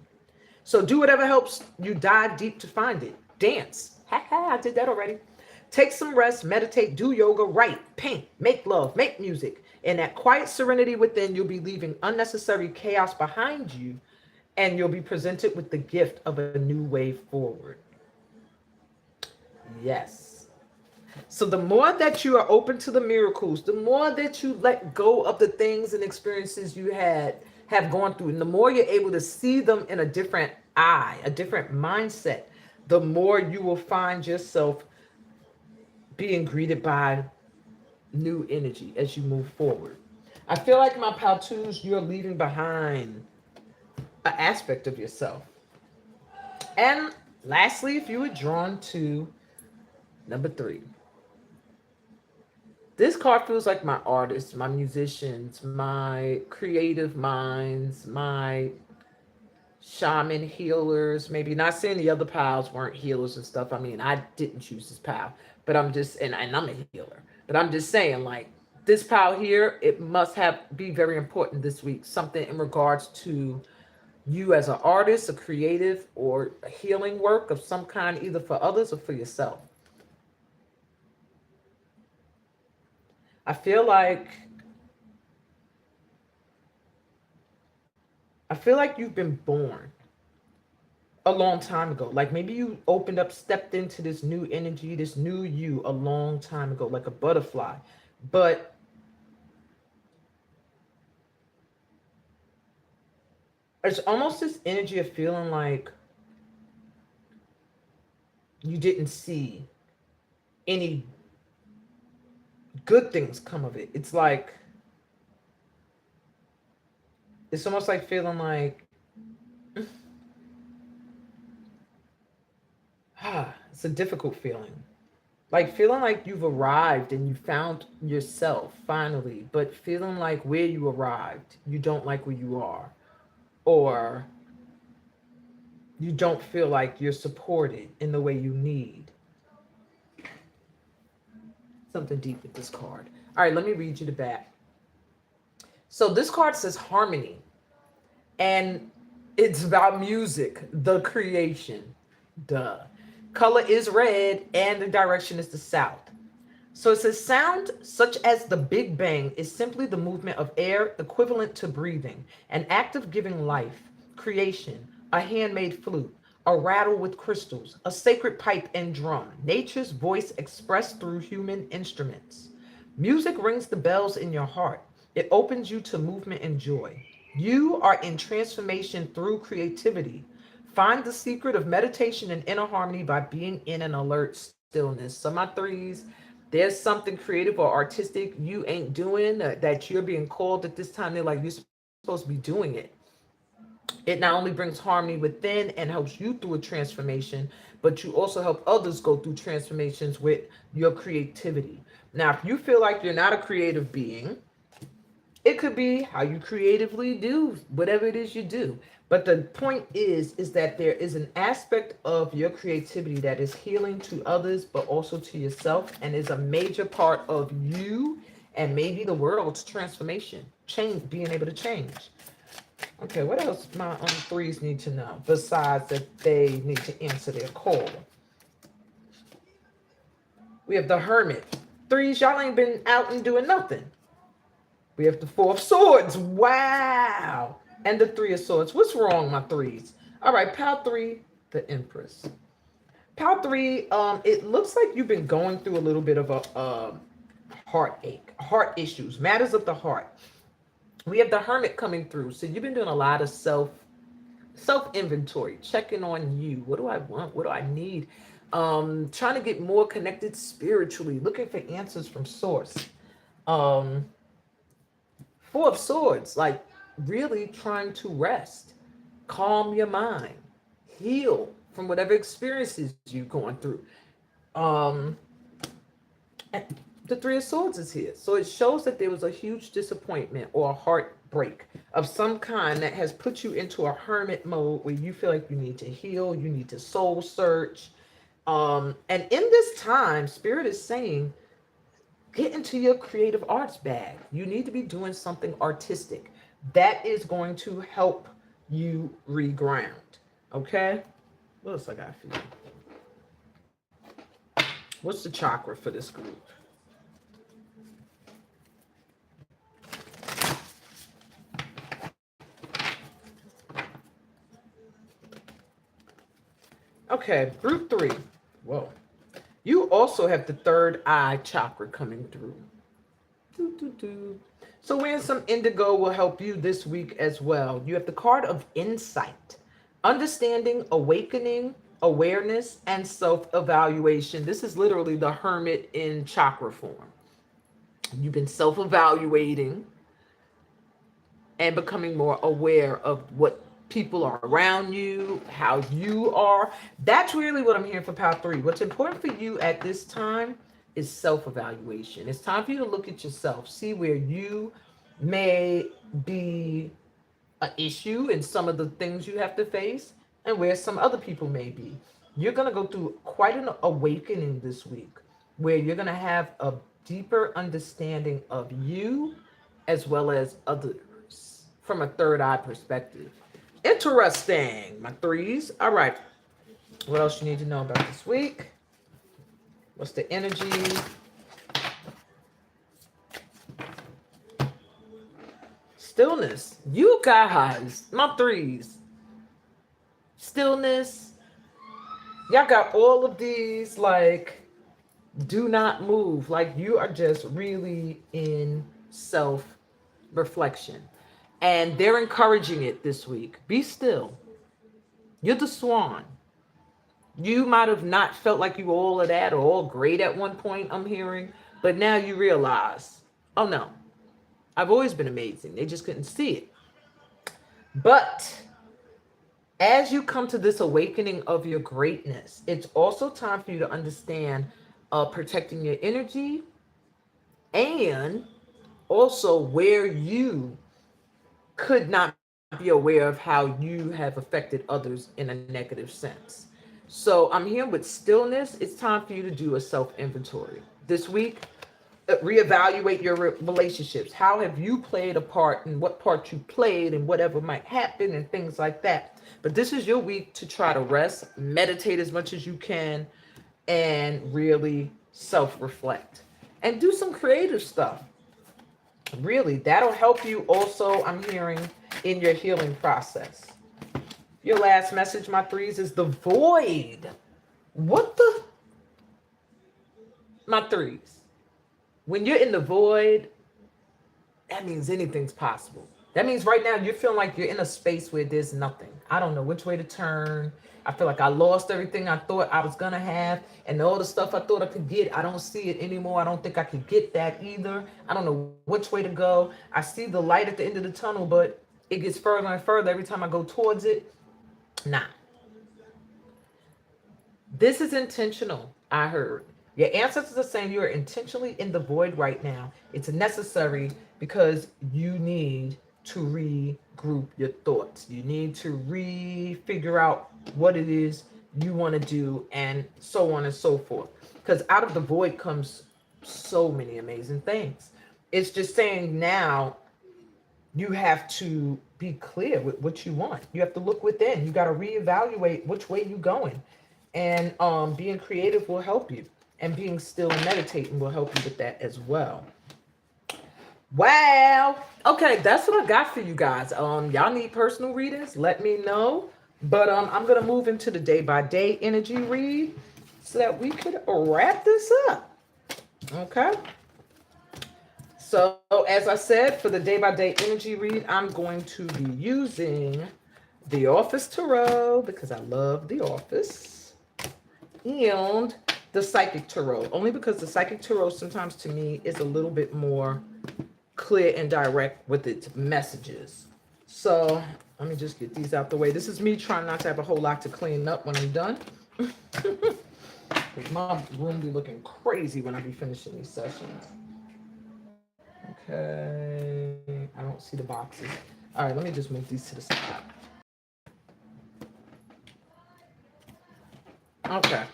So do whatever helps you dive deep to find it. Dance. Ha ha, I did that already. Take some rest, meditate, do yoga, write, paint, make love, make music. In that quiet serenity within, you'll be leaving unnecessary chaos behind you, and you'll be presented with the gift of a new way forward. Yes. So the more that you are open to the miracles, the more that you let go of the things and experiences you have gone through, and the more you're able to see them in a different eye, a different mindset, the more you will find yourself being greeted by new energy as you move forward. I feel like my pal twos, you're leaving behind an aspect of yourself. And lastly, if you were drawn to number three, this card feels like my artists, my musicians, my creative minds, my shaman healers. Maybe not saying the other pals weren't healers and stuff. I mean, I didn't choose this pal, but I'm just, and I'm a healer, but I'm just saying, like, this pal here, it must have be very important this week. Something in regards to you as an artist, a creative, or a healing work of some kind, either for others or for yourself. I feel like you've been born a long time ago. Like maybe you opened up, stepped into this new energy, this new you a long time ago, like a butterfly. But it's almost this energy of feeling like you didn't see any good things come of it. It's almost like feeling like it's a difficult feeling. Like feeling like you've arrived and you found yourself finally, but feeling like where you arrived, you don't like where you are, or you don't feel like you're supported in the way you need. Something deep with this card. All right, let me read you the back. So this card says harmony, and it's about music, the creation. Duh. Color is red, and the direction is the south. So it says sound such as the Big Bang is simply the movement of air equivalent to breathing, an act of giving life, creation, a handmade flute, a rattle with crystals, a sacred pipe and drum, nature's voice expressed through human instruments. Music rings the bells in your heart. It opens you to movement and joy. You are in transformation through creativity. Find the secret of meditation and inner harmony by being in an alert stillness. So, my threes, there's something creative or artistic you ain't doing that you're being called at this time. They're like, you're supposed to be doing it. It not only brings harmony within and helps you through a transformation, but you also help others go through transformations with your creativity. Now, if you feel like you're not a creative being, it could be how you creatively do whatever it is you do. But the point is that there is an aspect of your creativity that is healing to others, but also to yourself, and is a major part of you and maybe the world's transformation, change, being able to change. Okay, what else my threes need to know besides that they need to answer their call? We have the Hermit. Threes, y'all ain't been out and doing nothing. We have the Four of Swords. Wow. And the Three of Swords. What's wrong, my threes? All right, pal three, the Empress. Pal three, it looks like you've been going through a little bit of a heartache, heart issues, matters of the heart. We have the Hermit coming through. So you've been doing a lot of self inventory, checking on you. What do I want? What do I need? Trying to get more connected spiritually, looking for answers from source. Um, Four of Swords, like really trying to rest, calm your mind, heal from whatever experiences you're going through. Um, and the Three of Swords is here. So it shows that there was a huge disappointment or a heartbreak of some kind that has put you into a hermit mode where you feel like you need to heal, you need to soul search. And in this time, Spirit is saying get into your creative arts bag. You need to be doing something artistic. That is going to help you reground. Okay? What else I got for you? What's the chakra for this group? Okay, group 3. Whoa. You also have the third eye chakra coming through. Doo, doo, doo. So wearing some indigo will help you this week as well. You have the card of insight, understanding, awakening, awareness, and self-evaluation. This is literally the hermit in chakra form. You've been self-evaluating and becoming more aware of what people are around you, how you are. That's really what I'm hearing for Power 3. What's important for you at this time is self-evaluation. It's time for you to look at yourself, see where you may be an issue in some of the things you have to face and where some other people may be. You're going to go through quite an awakening this week where you're going to have a deeper understanding of you as well as others from a third eye perspective. Interesting, my threes. All right. What else you need to know about this week? What's the energy? Stillness. You guys, my threes. Stillness. Y'all got all of these, like, do not move. Like, you are just really in self reflection. And they're encouraging it this week. Be still. You're the swan. You might have not felt like you were all of that or all great at one point, I'm hearing, but now you realize, oh no, I've always been amazing. They just couldn't see it. But as you come to this awakening of your greatness, it's also time for you to understand protecting your energy and also where you could not be aware of how you have affected others in a negative sense. So I'm here with stillness. It's time for you to do a self-inventory. This week, reevaluate your relationships. How have you played a part and what part you played and whatever might happen and things like that. But this is your week to try to rest, meditate as much as you can, and really self-reflect. And do some creative stuff. Really, that'll help you also, I'm hearing, in your healing process. Your last message, my threes, is the void. What the? My threes. When you're in the void, that means anything's possible. That means right now you're feeling like you're in a space where there's nothing. I don't know which way to turn. I feel like I lost everything I thought I was going to have. And all the stuff I thought I could get, I don't see it anymore. I don't think I could get that either. I don't know which way to go. I see the light at the end of the tunnel, but it gets further and further every time I go towards it. Nah. This is intentional, I heard. Your ancestors are saying you are intentionally in the void right now. It's necessary because you need to regroup your thoughts. You need to figure out what it is you want to do and so on and so forth. Because out of the void comes so many amazing things. It's just saying now you have to be clear with what you want. You have to look within. You got to reevaluate which way you're going. And being creative will help you. And being still and meditating will help you with that as well. Wow. Okay, that's what I got for you guys. Y'all need personal readings? Let me know. But I'm going to move into the day-by-day energy read so that we could wrap this up. Okay. So as I said, for the day-by-day energy read, I'm going to be using the Office Tarot because I love the Office. And the Psychic Tarot, only because the Psychic Tarot sometimes to me is a little bit more clear and direct with its messages. So let me just get these out the way. This is me trying not to have a whole lot to clean up when I'm done. My room be looking crazy when I be finishing these sessions. Okay, I don't see the boxes. All right, let me just move these to the side. Okay.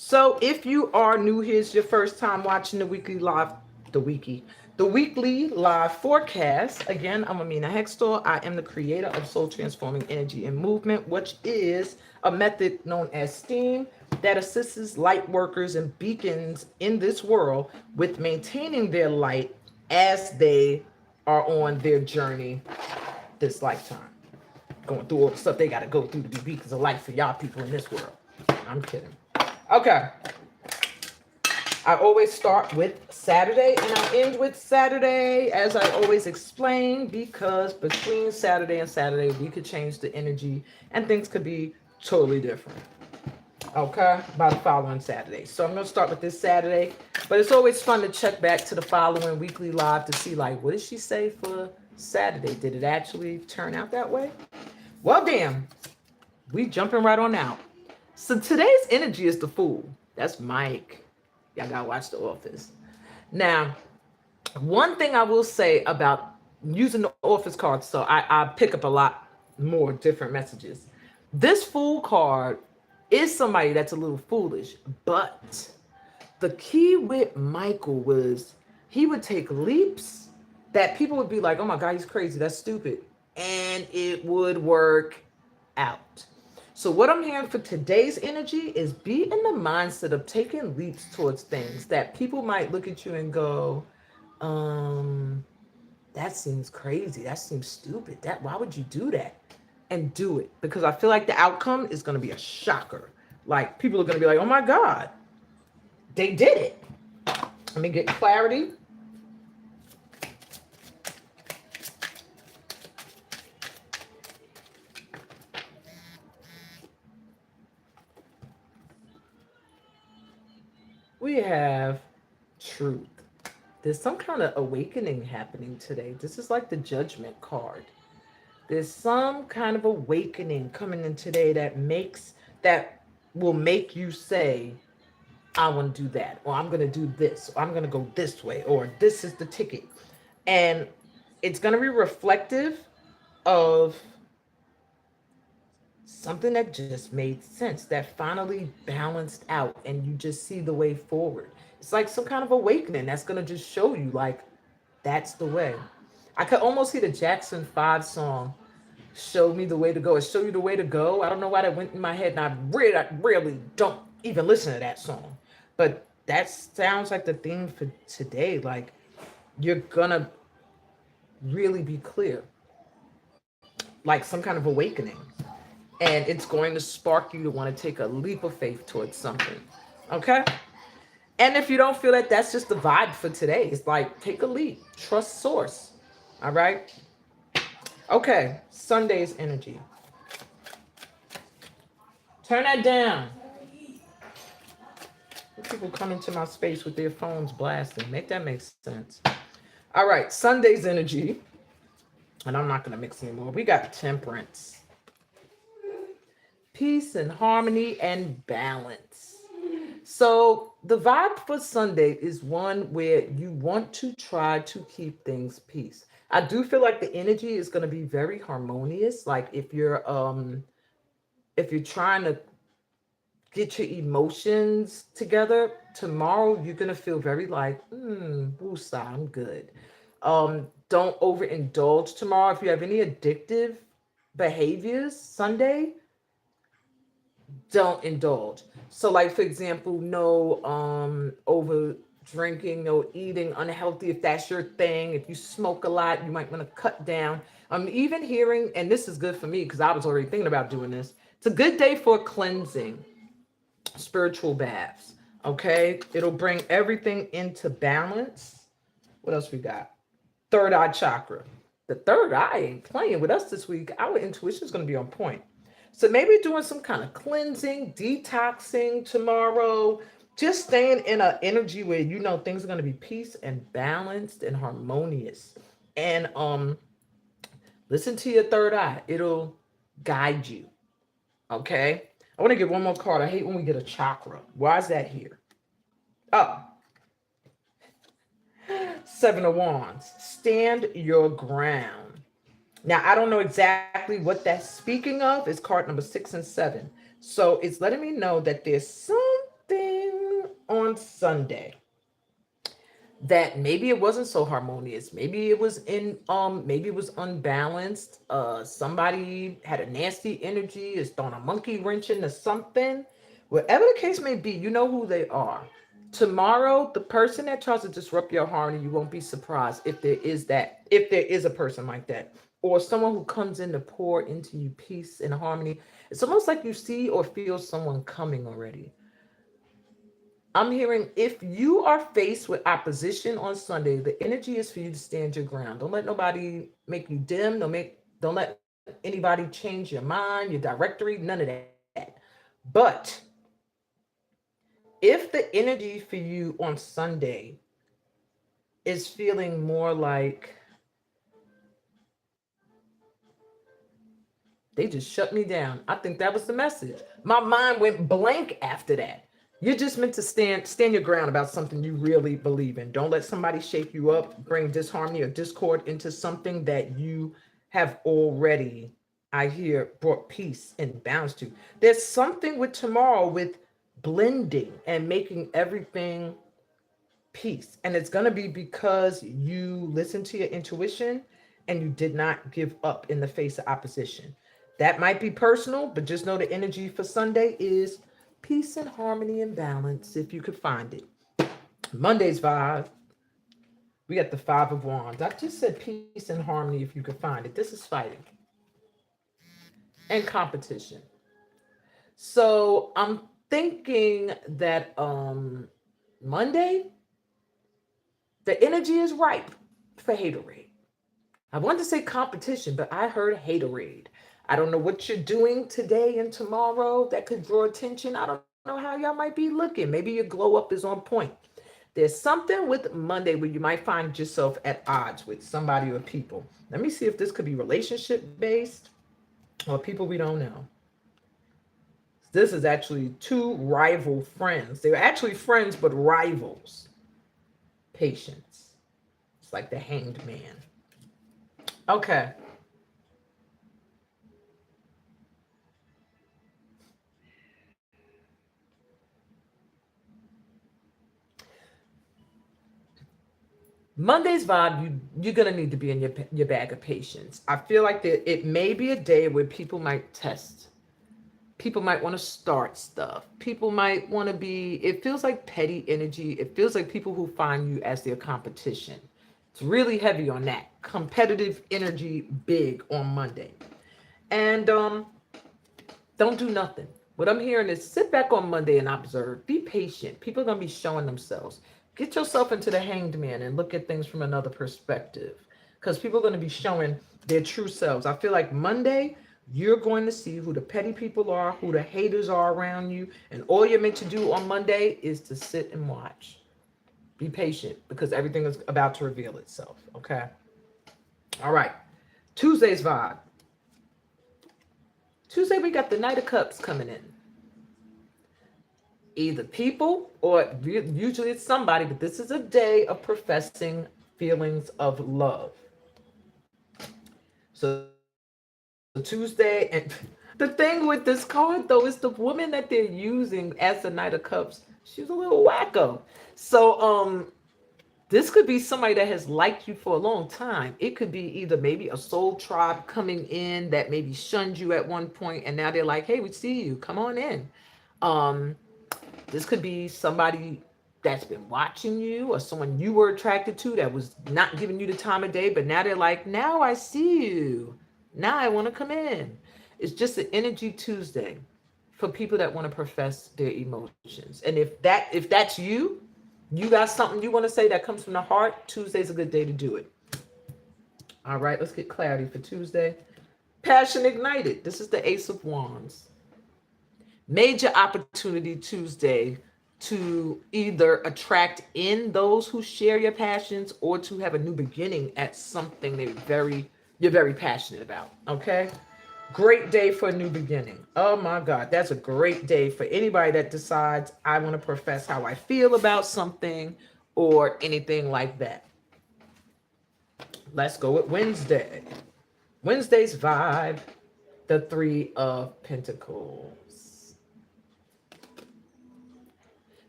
So if you are new, here's your first time watching the weekly live forecast. Again, I'm Amina Hextor. I am the creator of Soul Transforming Energy and Movement, which is a method known as S.T.E.A.M that assists light workers and beacons in this world with maintaining their light as they are on their journey this lifetime, going through all the stuff they got to go through to be beacons of light for y'all people in this world. I'm kidding. Okay. I always start with Saturday and I end with Saturday, as I always explain, because between Saturday and Saturday, we could change the energy and things could be totally different. Okay, by the following Saturday. So I'm going to start with this Saturday, but it's always fun to check back to the following weekly live to see, like, what did she say for Saturday? Did it actually turn out that way? Well, damn, we jumping right on out. So today's energy is the Fool. That's Mike. Y'all gotta watch The Office. Now, one thing I will say about using the Office card, so I pick up a lot more different messages. This Fool card is somebody that's a little foolish, but the key with Michael was he would take leaps that people would be like, oh my God, he's crazy, that's stupid. And it would work out. So what I'm hearing for today's energy is be in the mindset of taking leaps towards things that people might look at you and go, that seems crazy. That seems stupid. Why would you do that? And do it. Because I feel like the outcome is going to be a shocker. Like people are going to be like, oh my God, they did it. Let me get clarity. We have truth. There's some kind of awakening happening today. This is like the judgment card. There's some kind of awakening coming in today that will make you say, I want to do that, or I'm going to do this, or I'm going to go this way, or this is the ticket. And it's going to be reflective of something that just made sense, that finally balanced out, and you just see the way forward. It's like some kind of awakening that's going to just show you, like, that's the way. I could almost hear the Jackson 5 song, Show Me the Way to Go. It Show You the Way to Go. I don't know why that went in my head, and I really don't even listen to that song. But that sounds like the theme for today. Like, you're going to really be clear, like some kind of awakening. And it's going to spark you to want to take a leap of faith towards something. Okay? And if you don't feel that, that's just the vibe for today. It's like, take a leap, trust source. All right? Okay, Sunday's energy. Turn that down. People come into my space with their phones blasting. Make that make sense. All right, Sunday's energy. And I'm not going to mix anymore. We got temperance, peace and harmony and balance. So the vibe for Sunday is one where you want to try to keep things peace. I do feel like the energy is going to be very harmonious. Like if you're trying to get your emotions together tomorrow, you're going to feel very like, woosah, I'm good. Don't overindulge tomorrow. If you have any addictive behaviors Sunday, don't indulge. So like for example, no over drinking, no eating unhealthy if that's your thing. If you smoke a lot, you might want to cut down. I'm even hearing, and this is good for me because I was already thinking about doing this. It's a good day for cleansing, spiritual baths. Okay, it'll bring everything into balance. What else we got? Third eye chakra. The third eye ain't playing with us this week. Our intuition is going to be on point. So maybe doing some kind of cleansing, detoxing tomorrow, just staying in an energy where you know things are going to be peace and balanced and harmonious. And listen to your third eye. It'll guide you. Okay? I want to get one more card. I hate when we get a chakra. Why is that here? Oh, Seven of Wands. Stand your ground. Now, I don't know exactly what that's speaking of. It's card number 6 and 7. So it's letting me know that there's something on Sunday that maybe it wasn't so harmonious, maybe it was unbalanced, somebody had a nasty energy, is throwing a monkey wrench into something, whatever the case may be, you know who they are. Tomorrow, the person that tries to disrupt your harmony, you won't be surprised if there is a person like that, or someone who comes in to pour into you peace and harmony. It's almost like you see or feel someone coming already. I'm hearing, if you are faced with opposition on Sunday, the energy is for you to stand your ground. Don't let nobody make you dim. Don't let anybody change your mind, your directory, none of that. But if the energy for you on Sunday is feeling more like they just shut me down, I think that was the message. My mind went blank after that. You're just meant to stand your ground about something you really believe in. Don't let somebody shake you up, bring disharmony or discord into something that you have already, I hear, brought peace and balance to. There's something with tomorrow with blending and making everything peace. And it's going to be because you listen to your intuition and you did not give up in the face of opposition. That might be personal, but just know the energy for Sunday is peace and harmony and balance if you could find it. Monday's vibe, we got the Five of Wands. I just said peace and harmony if you could find it. This is fighting and competition. So I'm thinking that Monday, the energy is ripe for haterade. I wanted to say competition, but I heard haterade. I don't know what you're doing today and tomorrow that could draw attention. I don't know how y'all might be looking. Maybe your glow up is on point. There's something with Monday where you might find yourself at odds with somebody or people. Let me see if this could be relationship based or people we don't know. This is actually two rival friends. They're actually friends, but rivals. Patience. It's like the hanged man. Okay. Monday's vibe, you're gonna need to be in your bag of patience. I feel like that it may be a day where people might test. People might want to start stuff. People might want to be. It feels like petty energy. It feels like people who find you as their competition. It's really heavy on that competitive energy, big on Monday. And don't do nothing. What I'm hearing is sit back on Monday and observe. Be patient. People are going to be showing themselves. Get yourself into the hanged man and look at things from another perspective. Because people are going to be showing their true selves. I feel like Monday, you're going to see who the petty people are, who the haters are around you. And all you're meant to do on Monday is to sit and watch. Be patient because everything is about to reveal itself. Okay. All right. Tuesday's vibe. Tuesday, we got the Knight of Cups coming in. Either people or usually it's somebody, but this is a day of professing feelings of love. So Tuesday, and the thing with this card though is the woman that they're using as the Knight of Cups, she's a little wacko. So this could be somebody that has liked you for a long time. It could be either maybe a soul tribe coming in that maybe shunned you at one point and now they're like, hey, we see you, come on in. Um, this could be somebody that's been watching you or someone you were attracted to that was not giving you the time of day, but now they're like, now I see you. Now I want to come in. It's just an energy Tuesday for people that want to profess their emotions. And if that's you, you got something you want to say that comes from the heart, Tuesday's a good day to do it. All right, let's get clarity for Tuesday. Passion ignited. This is the Ace of Wands. Major opportunity Tuesday to either attract in those who share your passions or to have a new beginning at something you're very passionate about. Okay? Great day for a new beginning. Oh my God, that's a great day for anybody that decides I want to profess how I feel about something or anything like that. Let's go with Wednesday. Wednesday's vibe, the Three of Pentacles.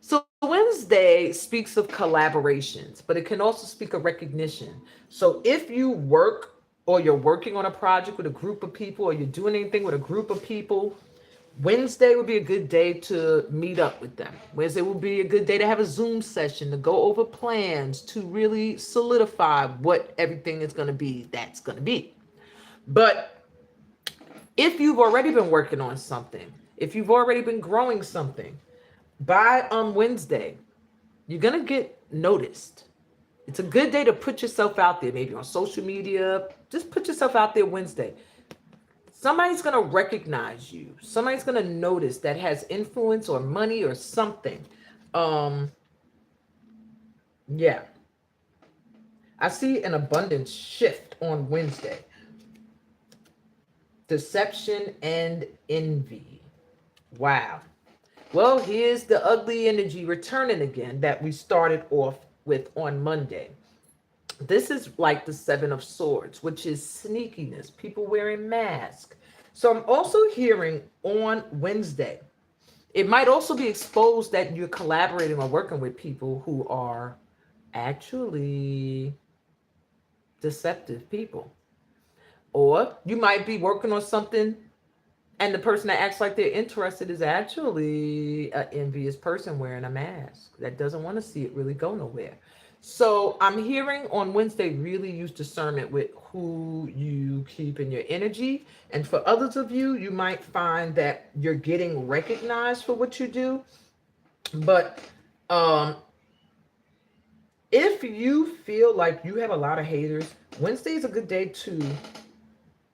So Wednesday speaks of collaborations, but it can also speak of recognition. So if you work or you're working on a project with a group of people or you're doing anything with a group of people, Wednesday would be a good day to meet up with them. Wednesday would be a good day to have a Zoom session to go over plans to really solidify what everything is going to be that's going to be. But if you've already been working on something, if you've already been growing something, by Wednesday, you're going to get noticed. It's a good day to put yourself out there, maybe on social media. Just put yourself out there Wednesday. Somebody's going to recognize you. Somebody's going to notice that has influence or money or something. Yeah. I see an abundance shift on Wednesday. Deception and envy. Wow. Well, here's the ugly energy returning again that we started off with on Monday. This is like the Seven of Swords, which is sneakiness, people wearing masks. So I'm also hearing on Wednesday, it might also be exposed that you're collaborating or working with people who are actually deceptive people. Or you might be working on something and the person that acts like they're interested is actually an envious person wearing a mask that doesn't want to see it really go nowhere. So I'm hearing on Wednesday, really use discernment with who you keep in your energy. And for others of you, you might find that you're getting recognized for what you do. But if you feel like you have a lot of haters, Wednesday is a good day to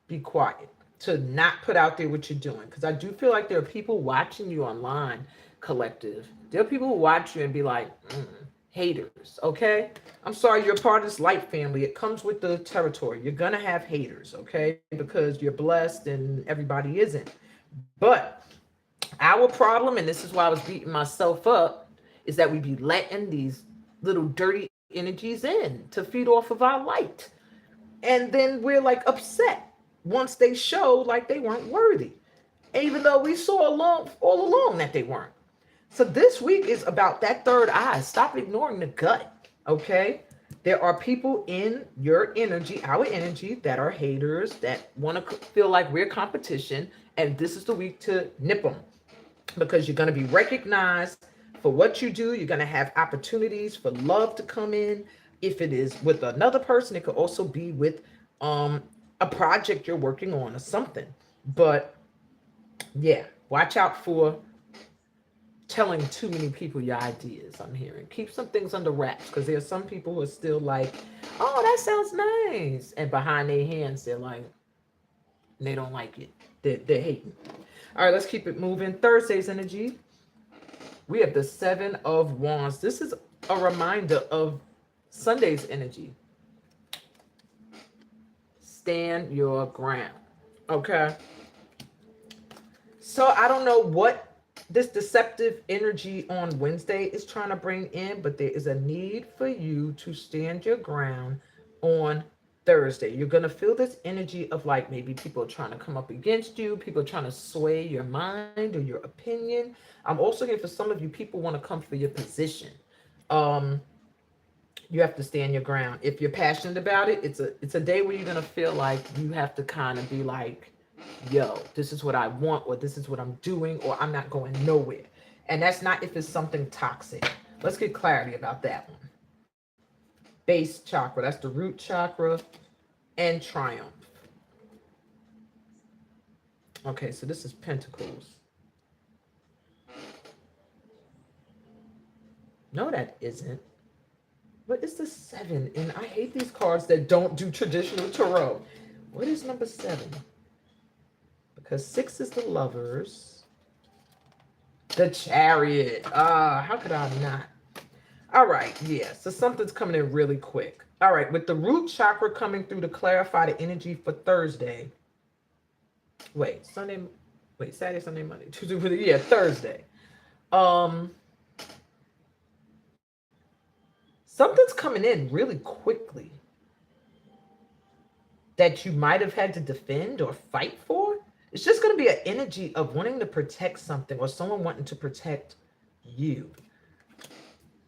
be quiet, to not put out there what you're doing. Because I do feel like there are people watching you online, collective. There are people who watch you and be like, haters, okay? I'm sorry, you're part of this light family. It comes with the territory. You're going to have haters, okay? Because you're blessed and everybody isn't. But our problem, and this is why I was beating myself up, is that we be letting these little dirty energies in to feed off of our light. And then we're like upset once they show like they weren't worthy, even though we saw all along that they weren't. So this week is about that third eye. Stop ignoring the gut, okay? There are people in your energy, our energy, that are haters, that want to feel like we're competition, and this is the week to nip them, because you're going to be recognized for what you do. You're going to have opportunities for love to come in. If it is with another person, it could also be with a project you're working on or something. But yeah, watch out for telling too many people your ideas. I'm hearing, keep some things under wraps, because there are some people who are still like, oh, that sounds nice, and behind their hands they're like, they don't like it, they're hating. All right, let's keep it moving. Thursday's energy, we have the Seven of Wands. This is a reminder of Sunday's energy. Stand your ground. Okay. So I don't know what this deceptive energy on Wednesday is trying to bring in, but there is a need for you to stand your ground on Thursday. You're going to feel this energy of like maybe people are trying to come up against you, people are trying to sway your mind or your opinion. I'm also here for some of you, people want to come for your position. You have to stand your ground. If you're passionate about it, it's a day where you're going to feel like you have to kind of be like, yo, this is what I want, or this is what I'm doing, or I'm not going nowhere. And that's not if it's something toxic. Let's get clarity about that one. Base chakra, that's the root chakra, and triumph. Okay, so this is Pentacles. No, that isn't. What is the 7? And I hate these cards that don't do traditional tarot. What is number 7? Because 6 is the Lovers. The Chariot. How could I not? All right, yeah. So something's coming in really quick. All right, with the root chakra coming through to clarify the energy for Thursday. Saturday, Sunday, Monday, Tuesday, Wednesday. Yeah, Thursday. Something's coming in really quickly that you might have had to defend or fight for. It's just going to be an energy of wanting to protect something or someone wanting to protect you.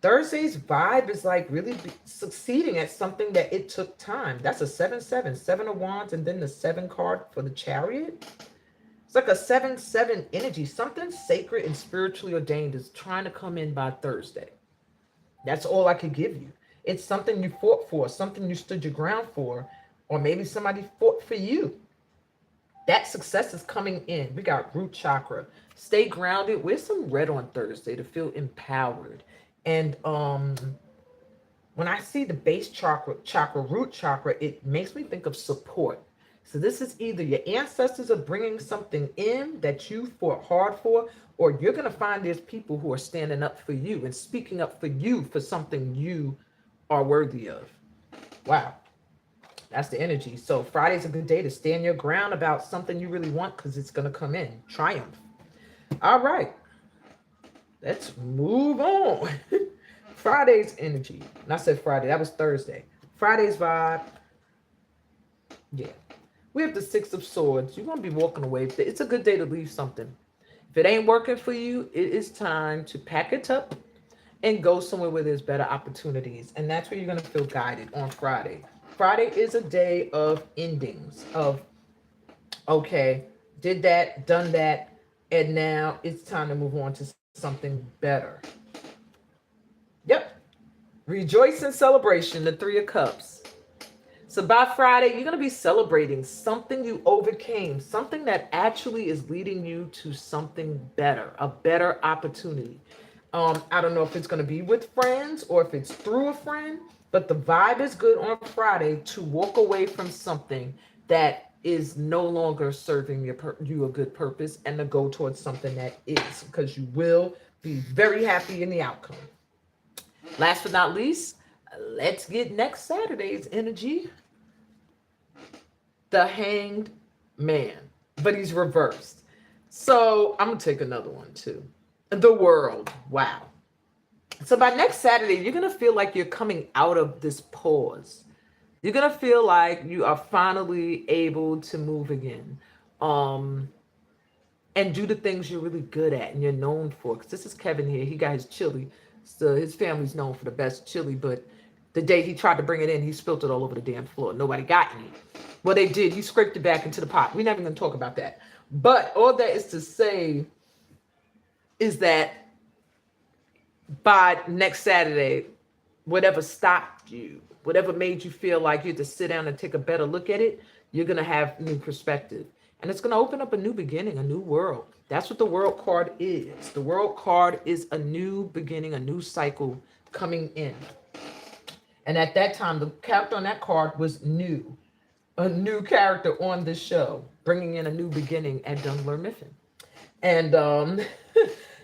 Thursday's vibe is like really succeeding at something that it took time. That's a 7-7, 7 of Wands, and then the 7 card for the Chariot. It's like a 7-7 energy. Something sacred and spiritually ordained is trying to come in by Thursday. That's all I could give you. It's something you fought for, something you stood your ground for, or maybe somebody fought for you. That success is coming in. We got root chakra. Stay grounded. Wear some red on Thursday to feel empowered. And when I see the base chakra, root chakra, it makes me think of support. So this is either your ancestors are bringing something in that you fought hard for, or you're going to find there's people who are standing up for you and speaking up for you for something you are worthy of. Wow. That's the energy. So Friday's a good day to stand your ground about something you really want, because it's going to come in. Triumph. All right. Let's move on. Friday's energy. And I said Friday. That was Thursday. Friday's vibe. Yeah. We have the 6 of Swords. You're going to be walking away. It's a good day to leave something. If it ain't working for you, it is time to pack it up and go somewhere where there's better opportunities. And that's where you're going to feel guided on Friday. Friday is a day of endings, of, okay, did that, done that, and now it's time to move on to something better. Yep. Rejoice and celebration, the 3 of Cups. So by Friday, you're going to be celebrating something you overcame, something that actually is leading you to something better, a better opportunity. I don't know if it's going to be with friends or if it's through a friend, but the vibe is good on Friday to walk away from something that is no longer serving you a good purpose, and to go towards something that is, because you will be very happy in the outcome. Last but not least, let's get next Saturday's energy. The Hanged Man, but he's reversed. So I'm going to take another one too. The World. Wow. So by next Saturday, you're going to feel like you're coming out of this pause. You're going to feel like you are finally able to move again. And do the things you're really good at and you're known for. Because this is Kevin here. He got his chili. So his family's known for the best chili, but the day he tried to bring it in, he spilled it all over the damn floor. Nobody got any. Well, they did. He scraped it back into the pot. We're never going to talk about that. But all that is to say is that by next Saturday, whatever stopped you, whatever made you feel like you had to sit down and take a better look at it, you're going to have new perspective. And it's going to open up a new beginning, a new world. That's what the World card is. The World card is a new beginning, a new cycle coming in. And at that time, the character on that card was new. A new character on this show, bringing in a new beginning at Dungler Miffin. And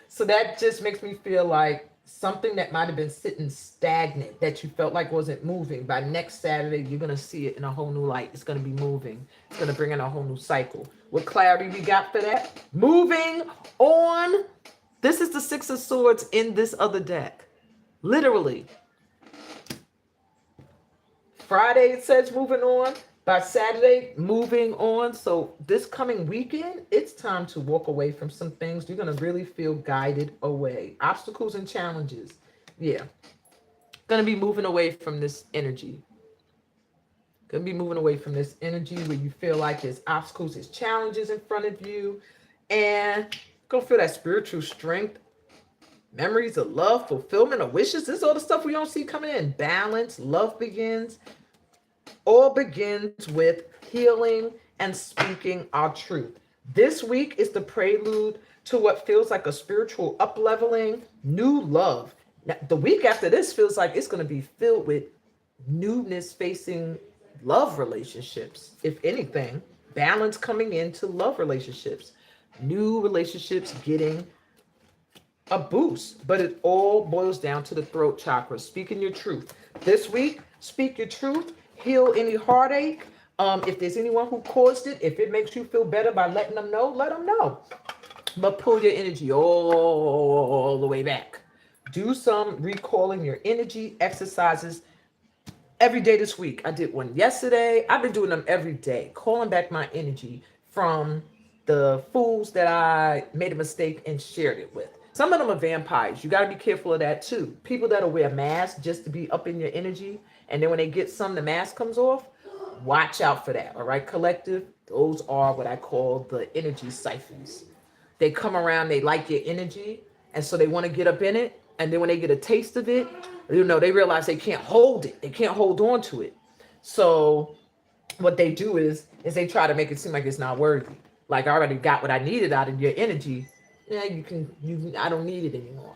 so that just makes me feel like something that might have been sitting stagnant, that you felt like wasn't moving, by next Saturday, you're going to see it in a whole new light. It's going to be moving. It's going to bring in a whole new cycle. What clarity we got for that? Moving on. This is the 6 of Swords in this other deck. Literally. Friday, it says moving on. By Saturday, moving on. So this coming weekend, it's time to walk away from some things. You're going to really feel guided away. Obstacles and challenges. Yeah. Going to be moving away from this energy. Going to be moving away from this energy where you feel like there's obstacles, there's challenges in front of you. And going to feel that spiritual strength, memories of love, fulfillment of wishes. This is all the stuff we don't see coming in. Balance, love begins. All begins with healing and speaking our truth. This week is the prelude to what feels like a spiritual up-leveling, new love. Now, the week after this feels like it's going to be filled with newness facing love relationships. If anything, balance coming into love relationships. New relationships getting a boost. But it all boils down to the throat chakra, speaking your truth. This week, speak your truth. Heal any heartache. If there's anyone who caused it, if it makes you feel better by letting them know, let them know. But pull your energy all the way back. Do some recalling your energy exercises every day this week. I did one yesterday. I've been doing them every day, calling back my energy from the fools that I made a mistake and shared it with. Some of them are vampires. You got to be careful of that too. People that'll wear masks just to be up in your energy, and then when they get some, the mask comes off. Watch out for that. All right, collective. Those are what I call the energy siphons. They come around, they like your energy, and so they want to get up in it. And then when they get a taste of it, they realize they can't hold it. They can't hold on to it. So what they do is they try to make it seem like it's not worthy. Like, I already got what I needed out of your energy. Yeah, I don't need it anymore.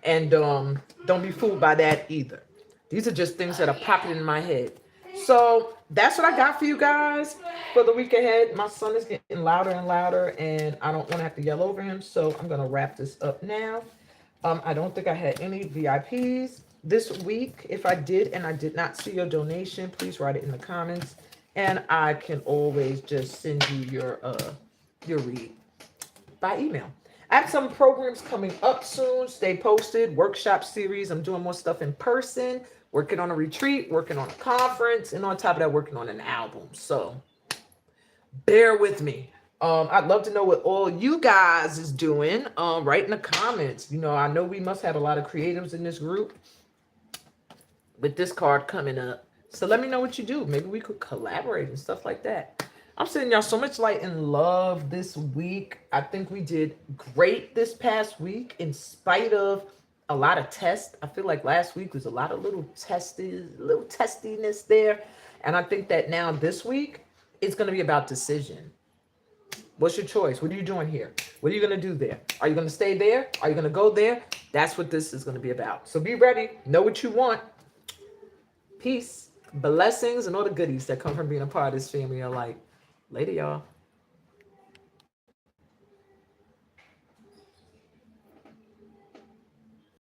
And don't be fooled by that either. These are just things that are popping in my head. So that's what I got for you guys for the week ahead. My son is getting louder and louder, and I don't want to have to yell over him. So I'm gonna wrap this up now. I don't think I had any VIPs this week. If I did and I did not see your donation, please write it in the comments, and I can always just send you your read by email. I have some programs coming up soon. Stay posted. Workshop series. I'm doing more stuff in person. Working on a retreat. Working on a conference. And on top of that, working on an album. So bear with me. I'd love to know what all you guys is doing. Write in the comments. I know we must have a lot of creatives in this group with this card coming up. So let me know what you do. Maybe we could collaborate and stuff like that. I'm sending y'all so much light and love this week. I think we did great this past week in spite of a lot of tests. I feel like last week was a lot of little testiness there. And I think that now this week, it's going to be about decision. What's your choice? What are you doing here? What are you going to do there? Are you going to stay there? Are you going to go there? That's what this is going to be about. So be ready. Know what you want. Peace, blessings, and all the goodies that come from being a part of this family are like, later, y'all.